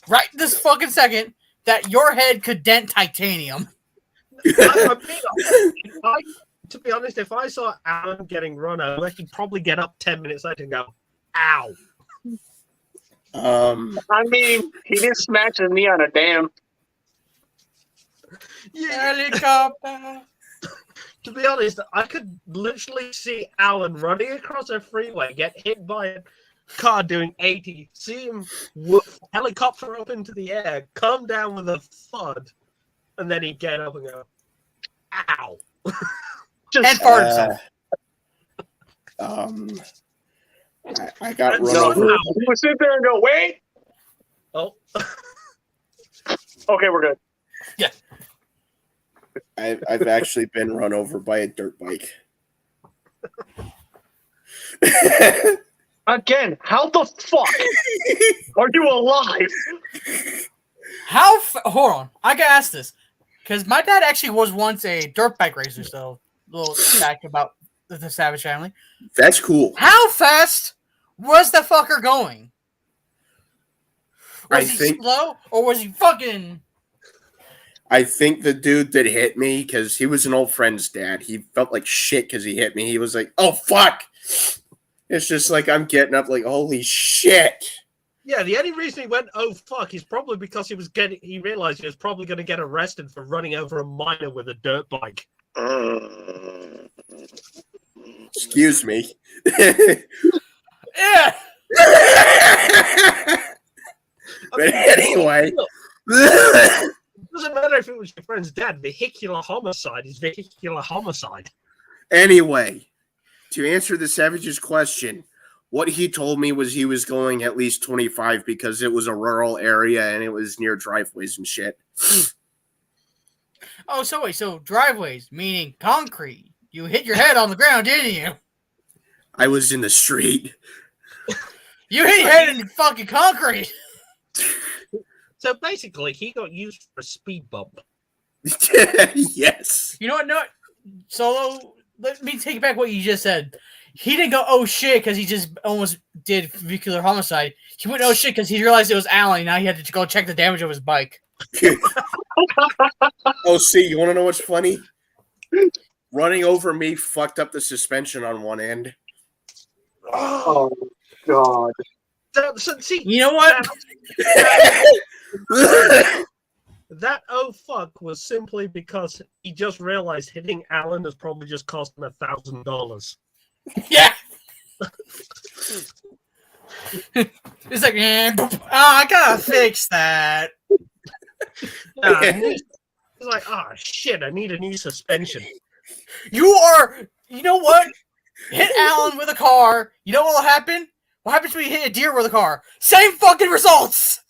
right this fucking second that your head could dent titanium. To be honest, if I saw Alan getting run over, he'd probably get up 10 minutes later and go, ow. I mean, he didn't smash me on a dam. Yeah. Helicopter. To be honest, I could literally see Alan running across a freeway, get hit by a car doing 80, see him helicopter up into the air, come down with a thud, and then he'd get up and go, ow. And fart himself. I got And run so- over. He would sit there and go, wait. Oh. Okay, we're good. I've actually been run over by a dirt bike. Again, how the fuck are you alive? Hold on. I gotta ask this. Because my dad actually was once a dirt bike racer, so little fact about the Savage family. That's cool. How fast was the fucker going? Was I he think- slow or was he fucking? I think the dude that hit me, because he was an old friend's dad, he felt like shit because he hit me. He was like, oh, fuck. It's just like I'm getting up like, holy shit. Yeah, the only reason he went, oh, fuck, is probably because he realized he was probably going to get arrested for running over a minor with a dirt bike. Excuse me. Yeah. But anyway. It doesn't matter if it was your friend's dad. Vehicular homicide is vehicular homicide. Anyway, to answer the Savage's question, what he told me was he was going at least 25 because it was a rural area and it was near driveways and shit. Oh, so wait, so driveways, meaning concrete. You hit your head on the ground, didn't you? I was in the street. You hit your head in fucking concrete. So basically, he got used for a speed bump. Yes. You know what? No, Solo, let me take back what you just said. He didn't go, oh shit, because he just almost did vehicular homicide. He went, oh shit, because he realized it was Alan. Now he had to go check the damage of his bike. Oh, see, you want to know what's funny? Running over me fucked up the suspension on one end. Oh God! So, see, You know what? that oh fuck was simply because he just realized hitting Alan has probably just cost him $1,000. Yeah. It's like, I gotta fix that. He's like, oh shit, I need a new suspension. You know what? Hit Alan with a car. You know what will happen? What happens when you hit a deer with a car? Same fucking results.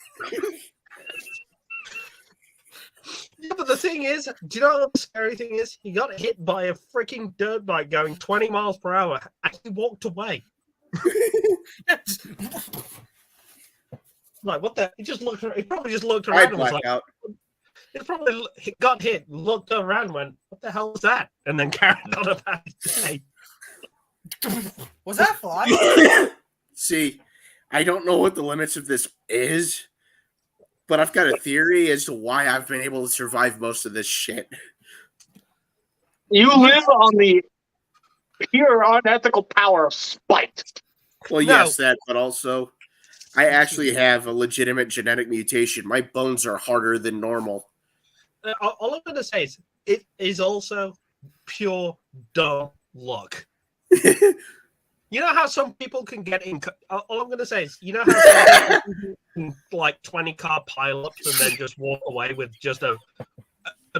Yeah, but the thing is, do you know what the scary thing is? He got hit by a freaking dirt bike going 20 miles per hour and he walked away. Like, what the? He probably just looked around I'd and was black like, out. he probably got hit, looked around and went, what the hell was that? And then carried on about his day. Was that fly? See, I don't know what the limits of this is, but I've got a theory as to why I've been able to survive most of this shit. You live on the pure unethical power of spite. Well, No. yes, that, but also, I actually have a legitimate genetic mutation. My bones are harder than normal. All I'm going to say is, it is also pure dumb luck. You know how some people can get in. All I'm going to say is, you know how some people can, like 20-car pileups and then just walk away with just a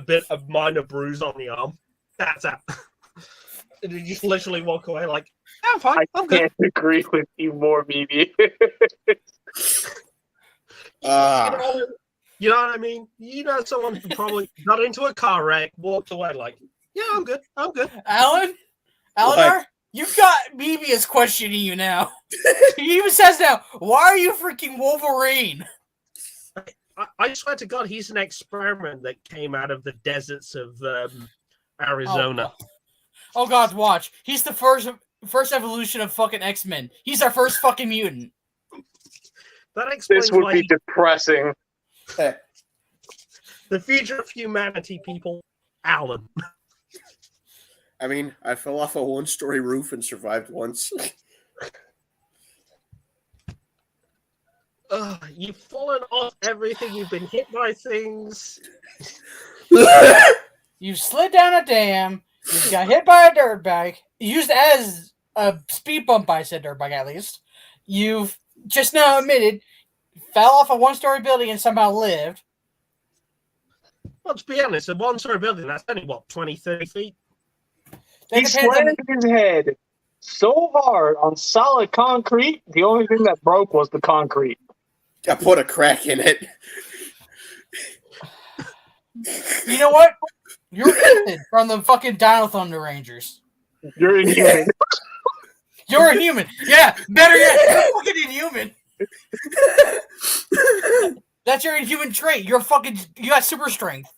bit of minor bruise on the arm. That's that. And you just literally walk away like, yeah, I'm fine. I I'm good. can't agree with you more, BB. You know what I mean? You know someone who probably got into a car wreck, walked away like, yeah, I'm good. I'm good. Alan? Eleanor? You've got Mebius questioning you now. He even says now, why are you freaking Wolverine? I swear to God, he's an experiment that came out of the deserts of Arizona. Oh God, watch. He's the first evolution of fucking X-Men. He's our first fucking mutant. That explains This would why be depressing. the future of humanity, people, Alan. I mean, I fell off a one-story roof and survived once. You've fallen off everything. You've been hit by things. You slid down a dam. You got hit by a dirt bike. Used as a speed bump by said dirt bike, at least. You've just now admitted fell off a one-story building and somehow lived. Well, to be honest, a one-story building, that's only, what, 20, 30 feet? He slammed his head so hard on solid concrete, the only thing that broke was the concrete. I put a crack in it. You know what? You're Ethan from the fucking Dino Thunder Rangers. You're inhuman. You're a human. Yeah, better yet, you're fucking inhuman. That's your inhuman trait. You got super strength.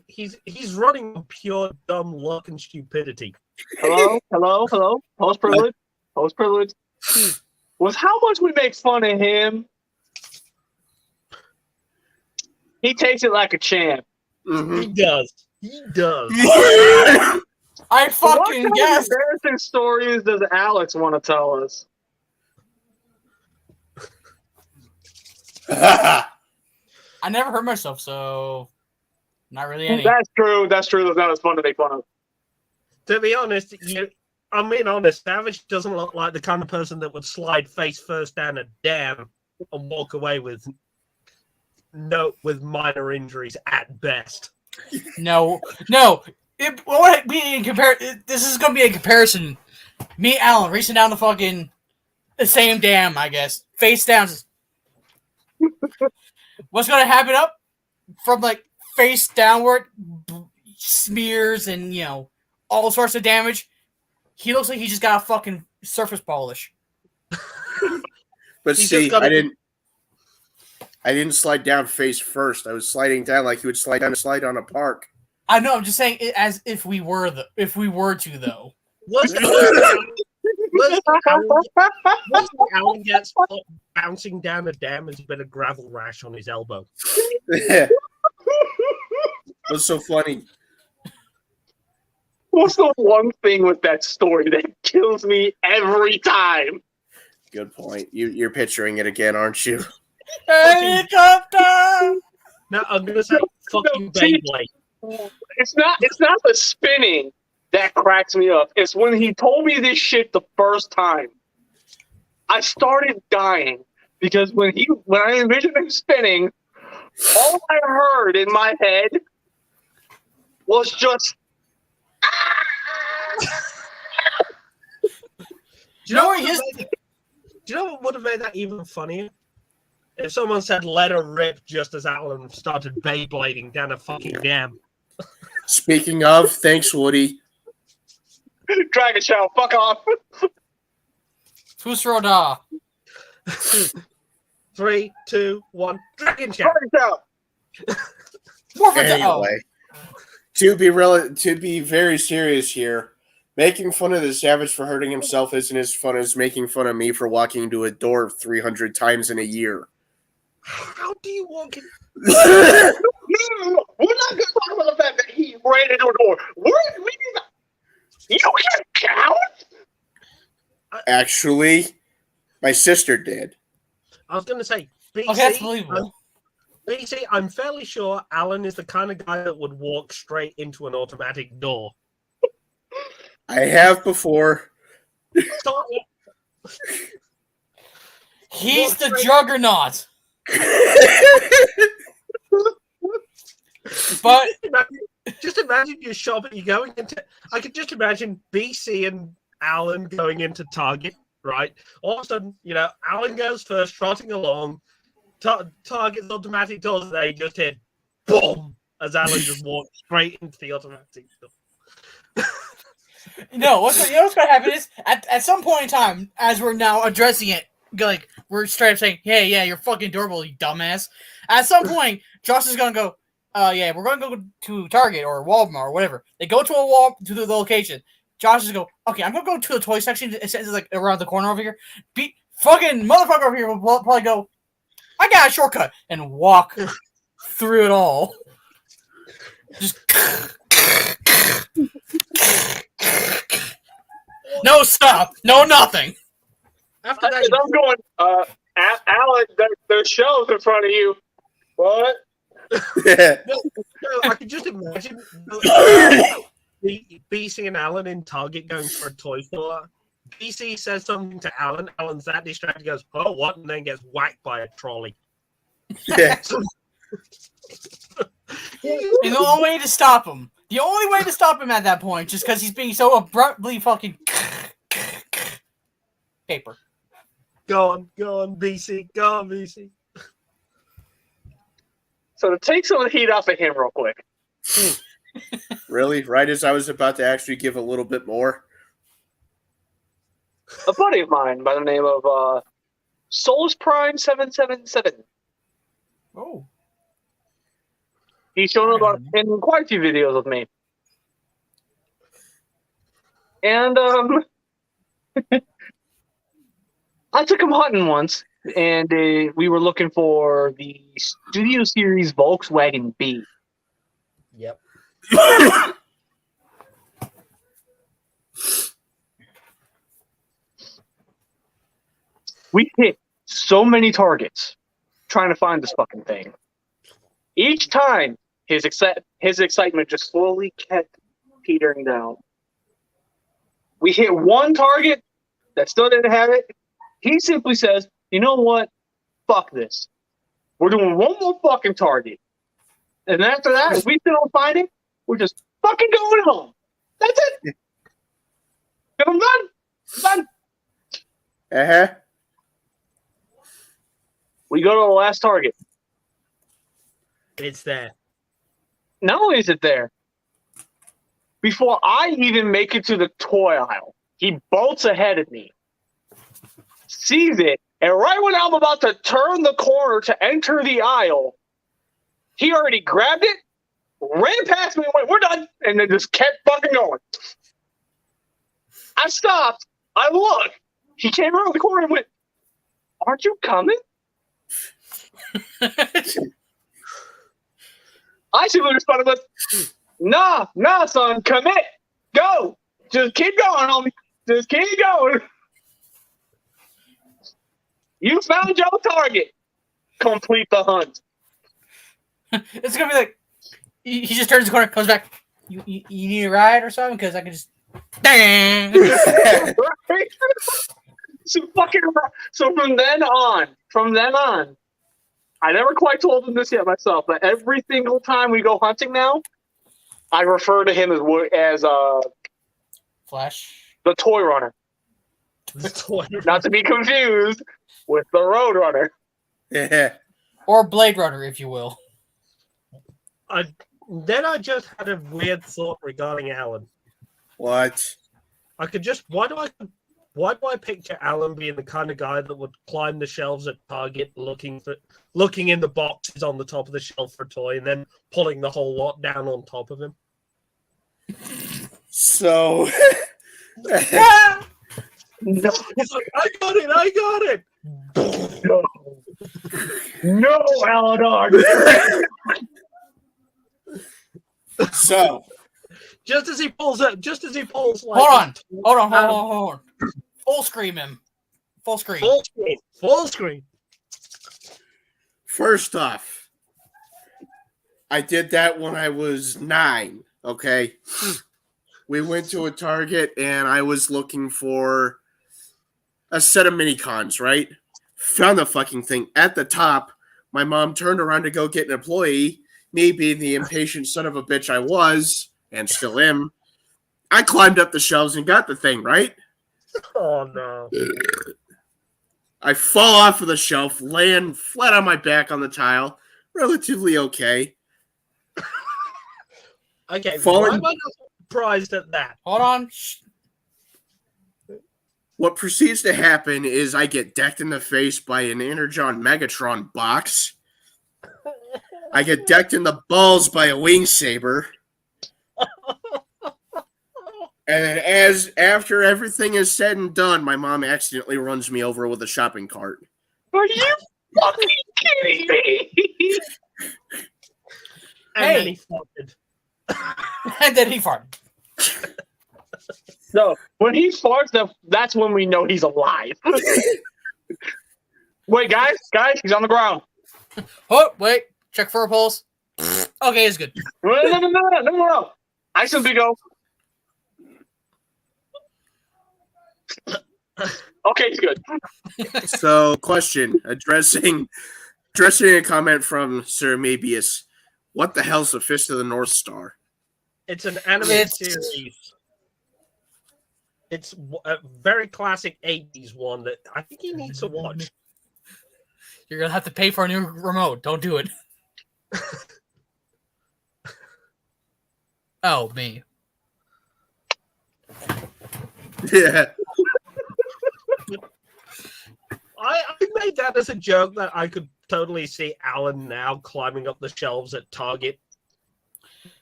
He's running on pure dumb luck and stupidity. Hello? Post privilege? Post privilege? Was how much we make fun of him. He takes it like a champ. He does. He does. I What fucking kind of guess. embarrassing stories does Alex want to tell us? I never hurt myself, so not really any. That's true. That's not as fun to make fun of. To be honest, I'm being honest. Savage doesn't look like the kind of person that would slide face first down a dam and walk away with minor injuries at best. No. This is gonna be a comparison. Me, Alan, racing down the same dam, I guess, face down. What's gonna happen up from face downward, smears and all sorts of damage. He looks like he just got a fucking surface polish. But see, I didn't slide down face first. I was sliding down like you would slide on a park. I know. I'm just saying it as if we were to though. Was Alan gets bouncing down a dam has been a gravel rash on his elbow. What's so funny? What's the one thing with that story that kills me every time? Good point. You're picturing it again, aren't you? Helicopter! No, I'm gonna say fucking Beyblade. It's not the spinning that cracks me up. It's when he told me this shit the first time. I started dying because when I envisioned him spinning, all I heard in my head was just. Do you know what would have made that even funnier? If someone said "let her rip" just as Alan started Beyblading down a fucking dam. Speaking of, thanks, Woody. Dragon Shout, fuck off. Fusroda. 3, 2, 1. Dragon Shout. Dragon Shout. Anyway, to be very serious here, making fun of the Savage for hurting himself isn't as fun as making fun of me for walking into a door 300 times in a year. How do you walk in? No. We're not going to talk about the fact that he ran into a door. You can't count? Actually, my sister did. I was going to say, BC, Okay, that's believable. BC, I'm fairly sure Alan is the kind of guy that would walk straight into an automatic door. I have before. Stop it. He's the juggernaut. But just imagine you're shopping, you're going into. I could just imagine BC and Alan going into Target, right? All of a sudden, Alan goes first, trotting along. Target's automatic doors, they just hit boom as Alan just walks straight into the automatic door. what's going to happen is at some point in time, as we're now addressing it, we're straight up saying, "Hey, yeah, you're fucking adorable, you dumbass." At some point, Josh is going to go, yeah, we're going to go to Target or Walmart or whatever. They go to the location. Josh is go, okay, I'm going to go to the toy section. It's around the corner over here. Fucking motherfucker over here will probably go, I got a shortcut, and walk through it all. Just no stop, no nothing. After that, I'm going, Alan, there's shelves in front of you. What? no, I can just imagine BC and Alan in Target going for a toy store. BC says something to Alan. Alan's that distracted, goes, "Oh, what?" and then gets whacked by a trolley. Yeah. And the only way to stop him at that point, just because he's being so abruptly fucking paper. Go on, BC. Go on, BC. So to take some of the heat off of him real quick. Really? Right as I was about to actually give a little bit more? A buddy of mine by the name of Souls Prime 777. Oh. He's shown up in quite a few videos with me. And I took him hunting once, and we were looking for the Studio Series Volkswagen B. Yep. We hit so many targets trying to find this fucking thing. Each time, his excitement just slowly kept petering down. We hit one target that still didn't have it. He simply says, "You know what? Fuck this. We're doing one more fucking target. And after that, if we still don't find it, we're just fucking going home. That's it. I'm done. I'm done." We go to the last target. It's there. Not only is it there, before I even make it to the toy aisle, he bolts ahead of me, sees it, and right when I'm about to turn the corner to enter the aisle, he already grabbed it, ran past me and went, "We're done," and then just kept fucking going. I stopped. I looked. He came around the corner and went, "Aren't you coming?" I simply responded with, nah, son, commit. Go. Just keep going, homie. Just keep going. You found your target. Complete the hunt. It's gonna be like he just turns the corner, comes back. You need a ride or something? Because I can just Right? So from then on, I never quite told him this yet myself, but every single time we go hunting now, I refer to him as Flash, the toy runner. Not to be confused with the road runner. Yeah. or Blade Runner, if you will. Then I just had a weird thought regarding Alan. What? I could just why do I picture Alan being the kind of guy that would climb the shelves at Target looking in the boxes on the top of the shelf for a toy and then pulling the whole lot down on top of him? So No, He's like, I got it. no, Aladar. So Just as he pulls like Hold on. Full screen him. Full screen. Full screen. first off, I did that when I was 9. Okay. We went to a Target and I was looking for a set of mini cons, right? Found the fucking thing at the top. My mom turned around to go get an employee. Me being the impatient son of a bitch I was, and still am, I climbed up the shelves and got the thing, right? Oh no. I fall off of the shelf, land flat on my back on the tile. Relatively okay. Okay, Falling- why am I not surprised at that? Hold on. What proceeds to happen is I get decked in the face by an Energon Megatron box. I get decked in the balls by a wing saber. And after everything is said and done, my mom accidentally runs me over with a shopping cart. Are you fucking kidding me? And then he farted. And then he farted. No, when he farts, that's when we know he's alive. Wait, guys, he's on the ground. Oh, wait. Check for a pulse. Okay, it's good. No. I simply go. Okay, it's good. So, question addressing a comment from Sir Mabius. What the hell's the Fist of the North Star? It's an animated series. It's a very classic 80s one that I think he needs to watch. You're going to have to pay for a new remote. Don't do it. Oh, me. Yeah. I made that as a joke that I could totally see Alan now climbing up the shelves at Target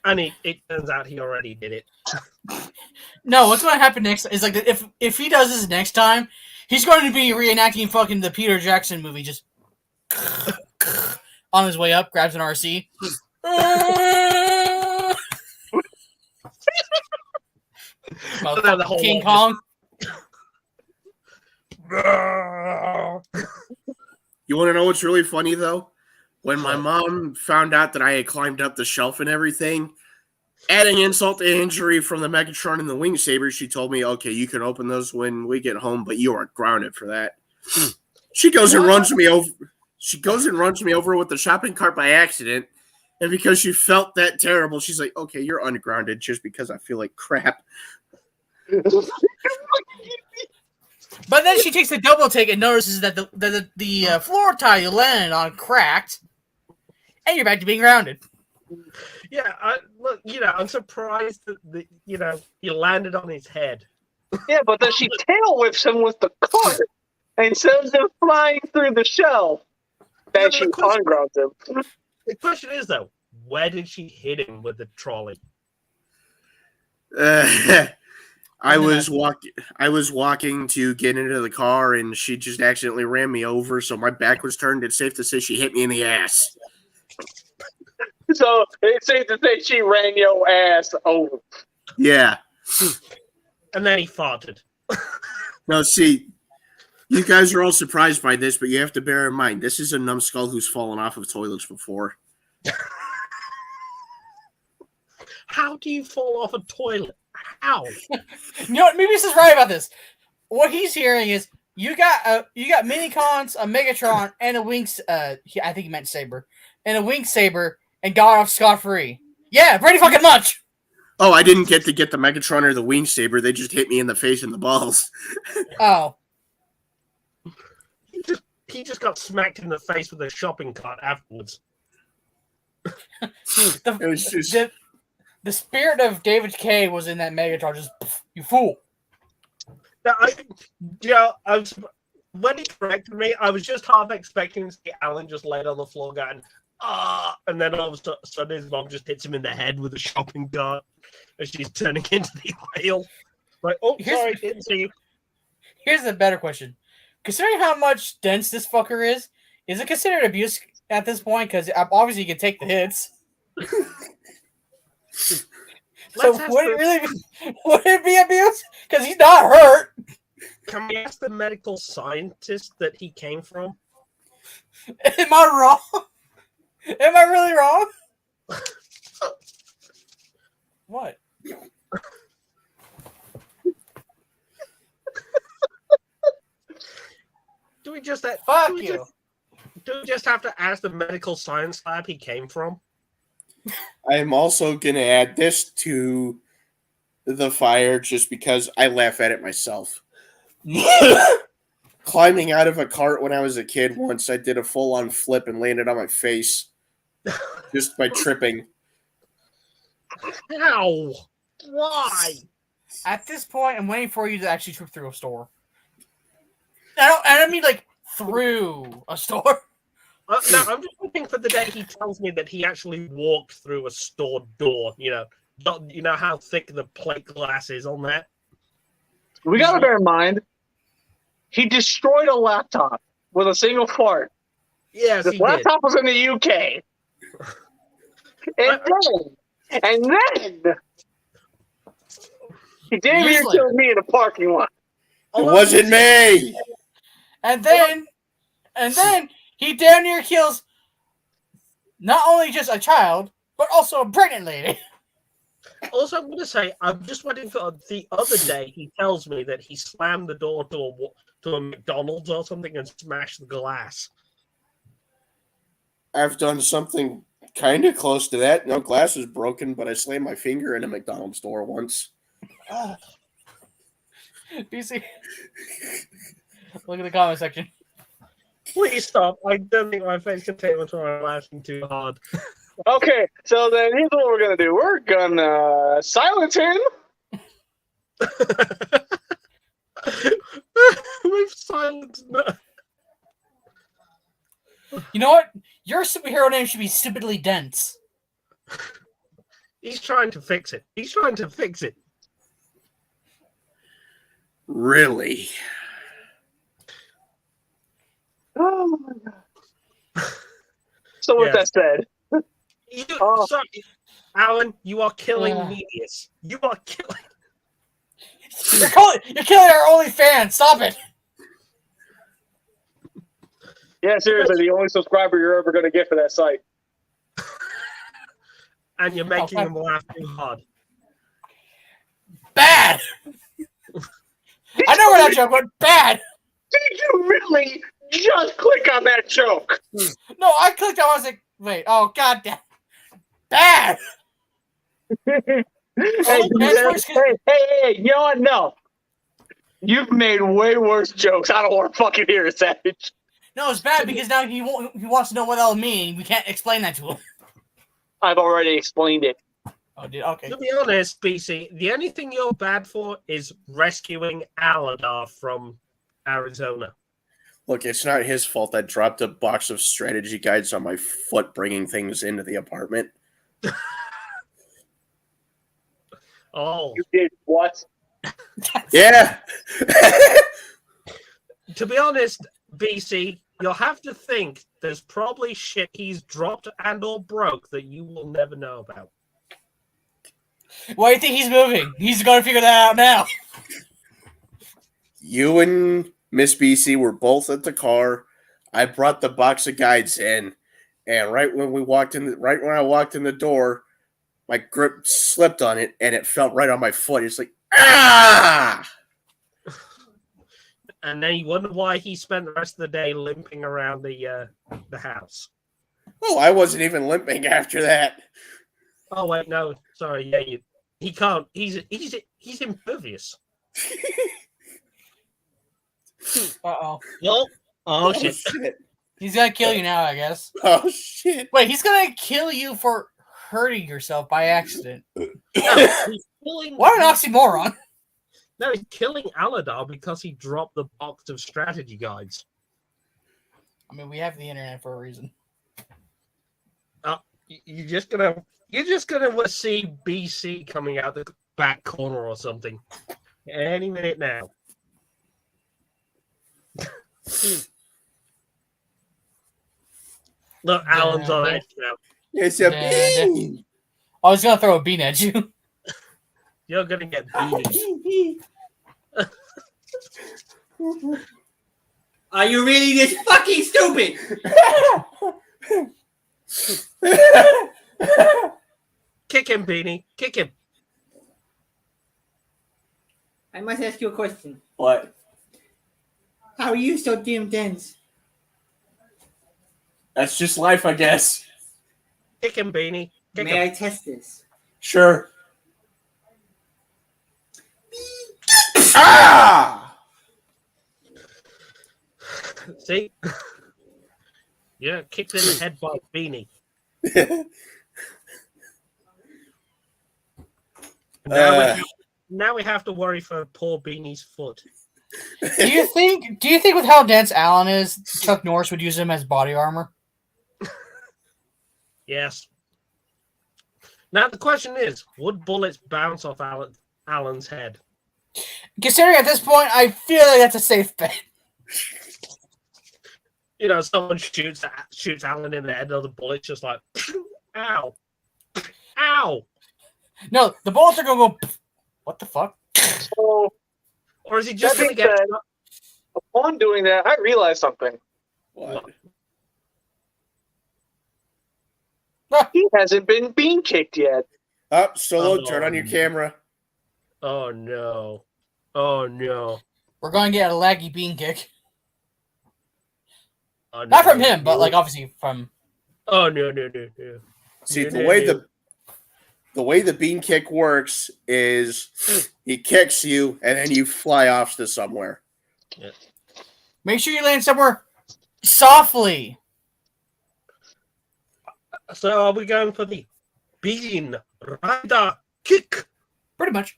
And it turns out he already did it. No, what's going to happen next is like if he does this next time, he's going to be reenacting fucking the Peter Jackson movie, just on his way up, grabs an RC. The whole King Kong. You want to know what's really funny, though? When my mom found out that I had climbed up the shelf and everything, adding insult to injury from the Megatron and the Wing Saber, she told me, okay, you can open those when we get home, but you are grounded for that. She goes and runs me over. She goes and runs me over with the shopping cart by accident. And because she felt that terrible, she's like, okay, you're ungrounded just because I feel like crap. But then she takes a double take and notices that the floor tile you landed on cracked, and you're back to being grounded. Yeah, I'm surprised that he landed on his head. Yeah, but then she tail whips him with the cart and sends him flying through the shelf. Then she ungrounds him. The question is, though, where did she hit him with the trolley? I was walking to get into the car, and she just accidentally ran me over. So my back was turned. It's safe to say she hit me in the ass. So it's safe to say she ran your ass over. Yeah. And then he farted. No, see, you guys are all surprised by this, but you have to bear in mind this is a numbskull who's fallen off of toilets before. How do you fall off a toilet? How? You know what? Maybe this is right about this. What he's hearing is you got Minicons, a Megatron, and a Wings. I think he meant Saber, and a Wing Saber, and got off scot-free. Yeah, pretty fucking much. Oh, I didn't get the Megatron or the Wing Saber. They just hit me in the face and the balls. Oh. He just got smacked in the face with a shopping cart afterwards. The spirit of David K was in that Megatron. Just you fool. When he corrected me, I was just half expecting to see Alan just laid on the floor going, and then all of a sudden his mom just hits him in the head with a shopping cart as she's turning into the whale. Like, sorry, didn't see you. Here's the better question. Considering how much dense this fucker is it considered abuse at this point? Because obviously you can take the hits. So would it be abuse? Because he's not hurt. Can we ask the medical scientist that he came from? Am I wrong? Am I really wrong? What? Do we just have to ask the medical science lab he came from? I am also going to add this to the fire just because I laugh at it myself. Climbing out of a cart when I was a kid once, I did a full-on flip and landed on my face just by tripping. How? Why? At this point, I'm waiting for you to actually trip through a store. I don't mean like through a store. No, I'm just looking for the day he tells me that he actually walked through a store door. You know how thick the plate glass is on that? We gotta bear in mind, he destroyed a laptop with a single fart. Yes, This laptop was in the UK. And then he damn near killed me in a parking lot. It wasn't me! And then he damn near kills not only just a child, but also a pregnant lady. Also, I'm going to say, I'm just waiting for the other day he tells me that he slammed the door to a McDonald's or something and smashed the glass. I've done something kind of close to that. No glass was broken, but I slammed my finger in a McDonald's door once. DC. Look at the comment section. Please stop. I don't think my face can take much more. I'm laughing too hard. Okay, so then here's what we're gonna do. We're gonna silence him. We've silenced no. You know what? Your superhero name should be Stupidly Dense. He's trying to fix it. He's trying to fix it. Really? Oh my god. So with Yes. that said, Oh. Sorry, Alan, you are killing Medius. You are killing. You're killing our only fan. Stop it. yeah, seriously, the only subscriber you're ever going to get for that site. And you're making them laugh too hard. Bad. I know where that joke went. Bad. Did you really just click on that joke? No, I clicked on. I was like, wait. Oh god damn. Bad. Hey, that's hey, you know what? No. You've made way worse jokes. I don't want to fucking hear it, Savage. No, it's bad because now he wants to know what that'll mean. We can't explain that to him. I've already explained it. Oh, dude. Okay. To be honest, BC, the only thing you're bad for is rescuing Aladar from Arizona. Look, it's not his fault I dropped a box of strategy guides on my foot bringing things into the apartment. Oh. You did what? Yeah. To be honest, BC, you'll have to think there's probably shit he's dropped and or broke that you will never know about. Why do you think he's moving? He's going to figure that out now. You and Miss BC were both at the car. I brought the box of guides in, and right when I walked in the door, my grip slipped on it, and it felt right on my foot. It's like, ah! And then you wonder why he spent the rest of the day limping around the house. Oh, I wasn't even limping after that. Oh wait, no, sorry, yeah, he can't. He's impervious. Uh-oh. Oh shit! He's gonna kill you now, I guess. Oh shit! Wait, he's gonna kill you for hurting yourself by accident. No, he's killing. What an oxymoron! No, he's killing Aladar because he dropped the box of strategy guides. I mean, we have the internet for a reason. You're just gonna see BC coming out the back corner or something any minute now. Look, Alan's on edge now. It's a bean. I was gonna throw a bean at you. You're gonna get beaten. Are you really this fucking stupid? Kick him, Beanie. Kick him. I must ask you a question. What? How are you so damn dense? That's just life, I guess. Kick him, Beanie. Kick May I him. test this? Sure. Ah! See? Yeah, kicked in the head by Beanie. Now we have to worry for poor Beanie's foot. Do you think with how dense Alan is, Chuck Norris would use him as body armor? Yes. Now the question is, would bullets bounce off Alan's head? Considering at this point, I feel like that's a safe bet. You know, someone shoots Alan in the head, and the bullet's just like, ow, ow. No, the bullets are gonna go. What the fuck? So, Or is he just that going to being get? said, upon doing that, I realized something. What? He hasn't been bean kicked yet. Up, Solo, Oh. turn on your camera. Oh no! Oh no! We're going to get a laggy bean kick. Oh, no. Not from him, but like obviously from. Oh no! See, the way the bean kick works is he kicks you and then you fly off to somewhere. Yeah. Make sure you land somewhere softly. So are we going for the bean rider kick? Pretty much.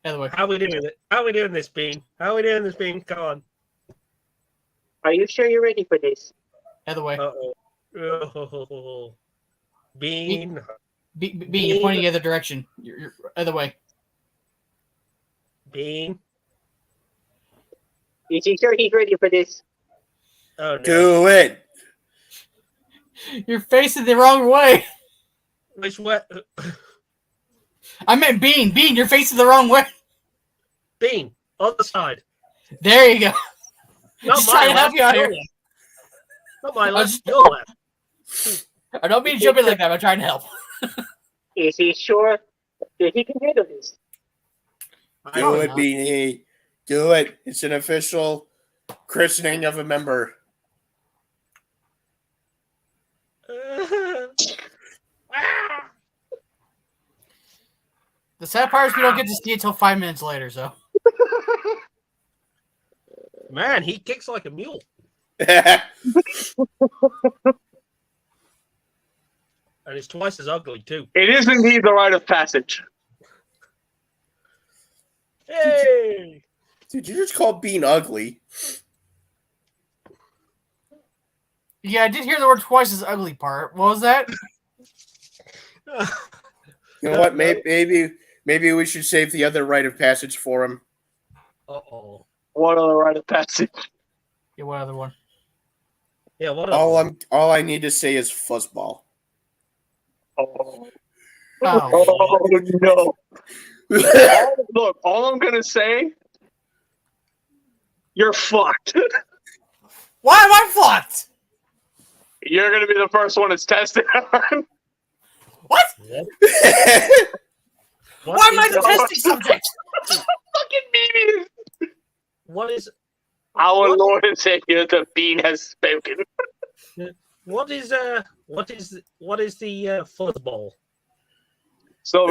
Either way. How are we doing it? How are we doing this, Bean? How are we doing this, Bean? Come on. Are you sure you're ready for this? Either way. Uh-oh. Bean. Bean, you're pointing the other direction. You're other way. Bean. Is he sure he's ready for this? Oh no. Do it. You're facing the wrong way. Which way? I meant Bean. Bean, you're facing the wrong way. Bean. Other side. There you go. Not Just my trying to help left, you out your here. left. Not my I'm left, just- your left. I don't mean jumping like that. I'm trying to help. Is he sure that he can handle this? Do it, not. Beanie. Do it. It's an official christening of a member. The sad part is we don't get to see it until 5 minutes later. So Man, he kicks like a mule. Yeah. And it's twice as ugly, too. It is indeed the rite of passage. Hey! Dude, you just called Bean ugly. yeah, I did hear the word twice as ugly part. What was that? You know what? Maybe we should save the other rite of passage for him. Uh-oh. What other rite of passage? Yeah, what other one? Yeah, what All I need to say is fuzzball. Oh, Oh, no. Look, all I'm going to say, you're fucked. why am I fucked? You're going to be the first one it's tested on. What? What Why am I is the the- testing subject? Fucking baby. What is Our What? Lord and Savior, the bean has spoken. what is the fuzzball? So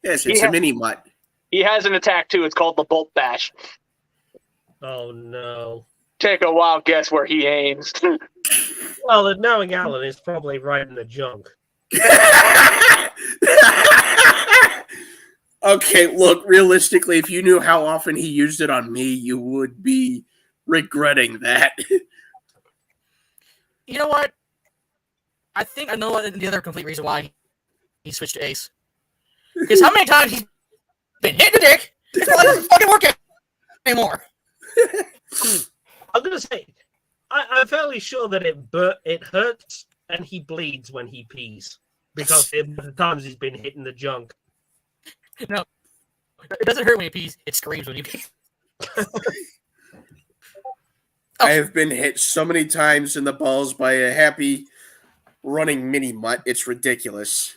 Yes, it's Yeah. a mini mutt. he has an attack too. It's called the Bolt Bash. Oh no. Take a wild guess where he aims. Well, knowing Alan is probably right in the junk. Okay, look, realistically, if you knew how often he used it on me, you would be regretting that. You know what? I think I know the other complete reason why he switched to Ace. Because how many times he's been hit in the dick, it's not like it doesn't fucking work anymore. I'm gonna say, I'm fairly sure that it hurts and he bleeds when he pees because the times he's been hitting the junk. No. It doesn't hurt when he pees, it screams when he pees. I have been hit so many times in the balls by a happy running mini mutt. It's ridiculous.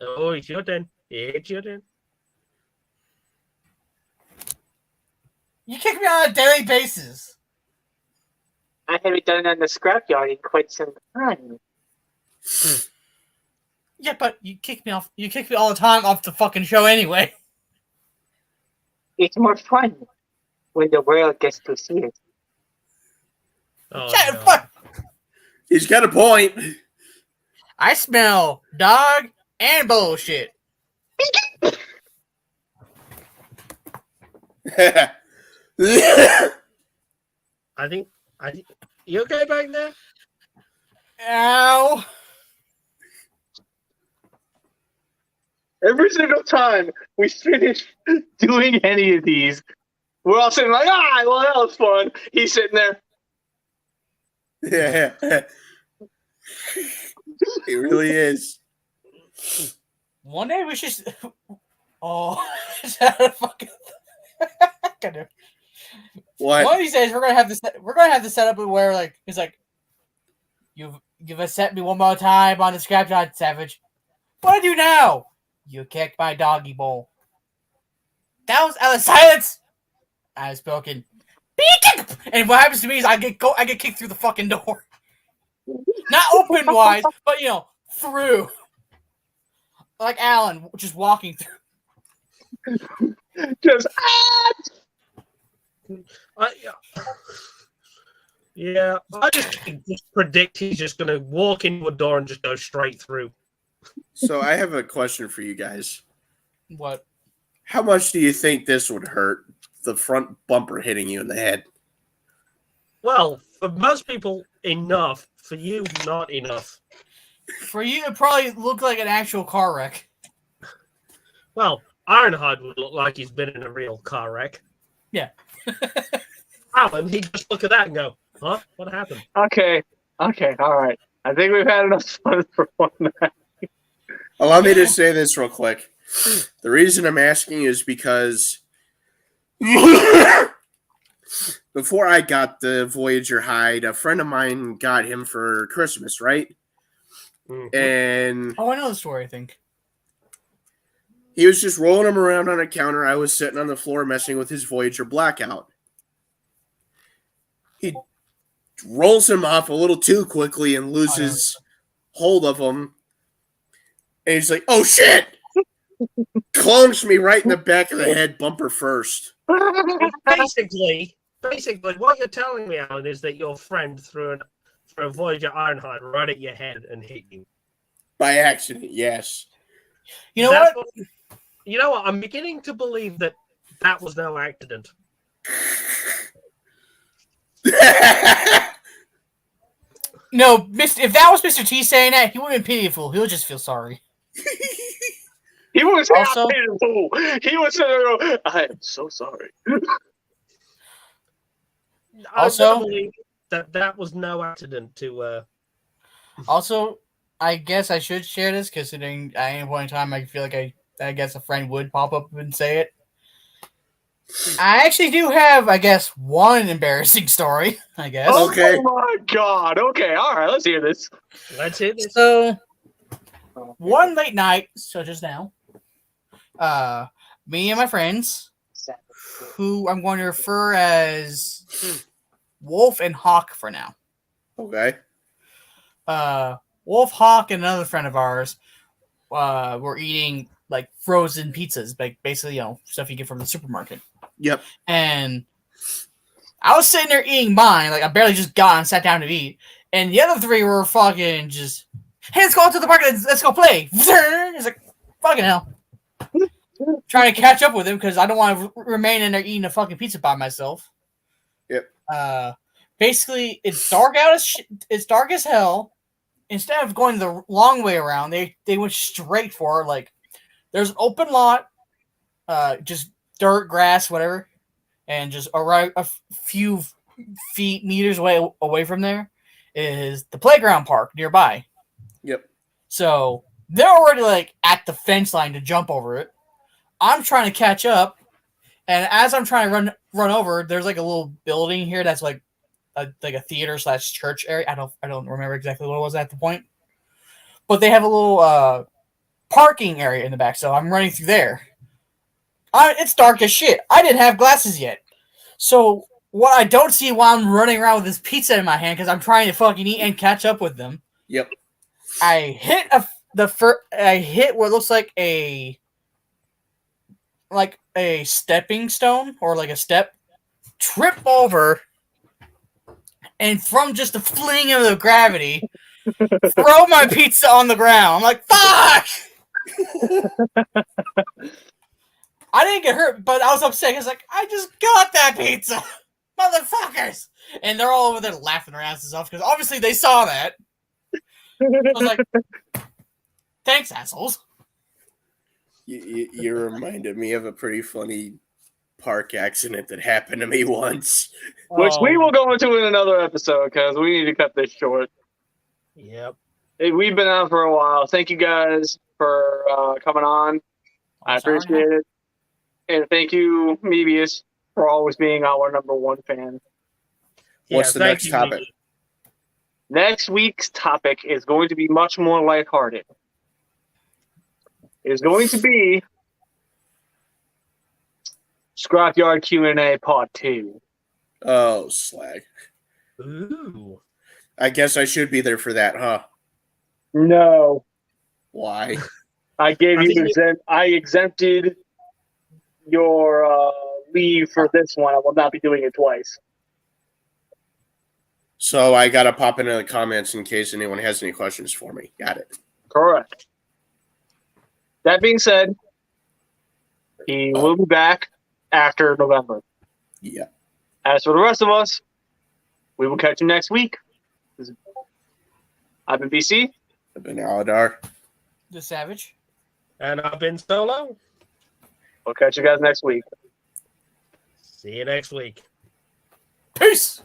Oh, it's your turn. It's your turn. You kick me on a daily basis. I haven't done it on the scrapyard in quite some time. Yeah, but you kick me off. You kick me all the time off the fucking show anyway. It's more fun when the world gets to see it. Oh, Shut no. fuck. He's got a point. I smell dog and bullshit. I think you okay back there? Ow. Every single time we finish doing any of these, we're all sitting like, well, that was fun. He's sitting there. Yeah. It really is. One day we should. Oh, is that a fucking? Goddamn. What? One of these days we're gonna have this. We're gonna have this set up where like it's like, you've set me one more time on the Scrapyard, Savage. What do I do now? You kicked my doggy bowl. That was out of silence. I have spoken. And what happens to me is I get kicked through the fucking door. Not open wise, but through. Like Alan, just walking through. Just, Yeah, I just predict he's just going to walk into a door and just go straight through. So I have a question for you guys. What? How much do you think this would hurt? The front bumper hitting you in the head. Well, For most people, enough. For you, not enough. For you, it probably looked like an actual car wreck. Well, Ironhide would look like he's been in a real car wreck. Yeah. Alan, he'd just look at that and go, huh? What happened? Okay, all right. I think we've had enough fun for one night. Allow me to say this real quick. The reason I'm asking is because before I got the Voyager hide, a friend of mine got him for Christmas, right? Mhm. And Oh, I know the story, I think. he was just rolling him around on a counter. I was sitting on the floor messing with his Voyager blackout. He rolls him off a little too quickly and loses hold of him. And he's like, oh shit! Clunks me right in the back of the head, bumper first. Basically, what you're telling me, Alan, is that your friend threw a Voyager Ironhide right at your head and hit you. By accident, yes. You know what? You know what? I'm beginning to believe that was no accident. No, if that was Mr. T saying that, he wouldn't be pitiful. He'll just feel sorry. He was say Also- I'm pitiful. He was saying, I am so sorry. Also- I believe that was no accident to. Also, I guess I should share this, considering at any point in time I feel like I guess a friend would pop up and say it. I actually do have, I guess, one embarrassing story, I guess. Oh Okay. my god. Okay, all right, let's hear this. Let's hit this. So, one late night, such as now, me and my friends, who I'm going to refer as Wolf and Hawk for now. Okay. Wolf, Hawk, and another friend of ours were eating like frozen pizzas, like basically, stuff you get from the supermarket. Yep. And I was sitting there eating mine, like I barely just got and sat down to eat, and the other three were fucking just, hey, let's go out to the park, let's go play. It's like, fucking hell. Trying to catch up with him because I don't want to remain in there eating a fucking pizza by myself. Yep. Basically, it's dark out it's dark as hell. Instead of going the long way around, they went straight for, like, there's an open lot, just dirt, grass, whatever, and just around a few meters away from there is the playground park nearby. Yep. So they're already like at the fence line to jump over it. I'm trying to catch up, and as I'm trying to run over, there's like a little building here that's like a theater / church area. I don't remember exactly what it was at the point, but they have a little parking area in the back. So I'm running through there. It's dark as shit. I didn't have glasses yet, so what I don't see while I'm running around with this pizza in my hand because I'm trying to fucking eat and catch up with them. Yep. I hit what looks like a stepping stone or like a step, trip over, and from just the fling of the gravity, throw my pizza on the ground. I'm like, fuck! I didn't get hurt, but I was upset. I was like, I just got that pizza, motherfuckers! And they're all over there laughing their asses off because obviously they saw that. I was like, thanks, assholes. You reminded me of a pretty funny park accident that happened to me once. Which we will go into in another episode because we need to cut this short. Yep. Hey, we've been on for a while. Thank you guys for coming on. I appreciate it. And thank you, Mebius, for always being our number one fan. What's the thank next you, topic? Miggy. Next week's topic is going to be much more lighthearted. It is going to be Scrapyard Q&A Part 2. Oh, slag. Ooh. I guess I should be there for that, huh? No. Why? I gave I you think I exempted your leave for this one. I will not be doing it twice. So I gotta pop into the comments in case anyone has any questions for me. Got it. Correct. That being said, he will be back after November. Yeah. As for the rest of us, We will catch you next week. I've been BC. I've been Aladar. The Savage. And I've been Solo. We'll catch you guys next week. See you next week. Peace.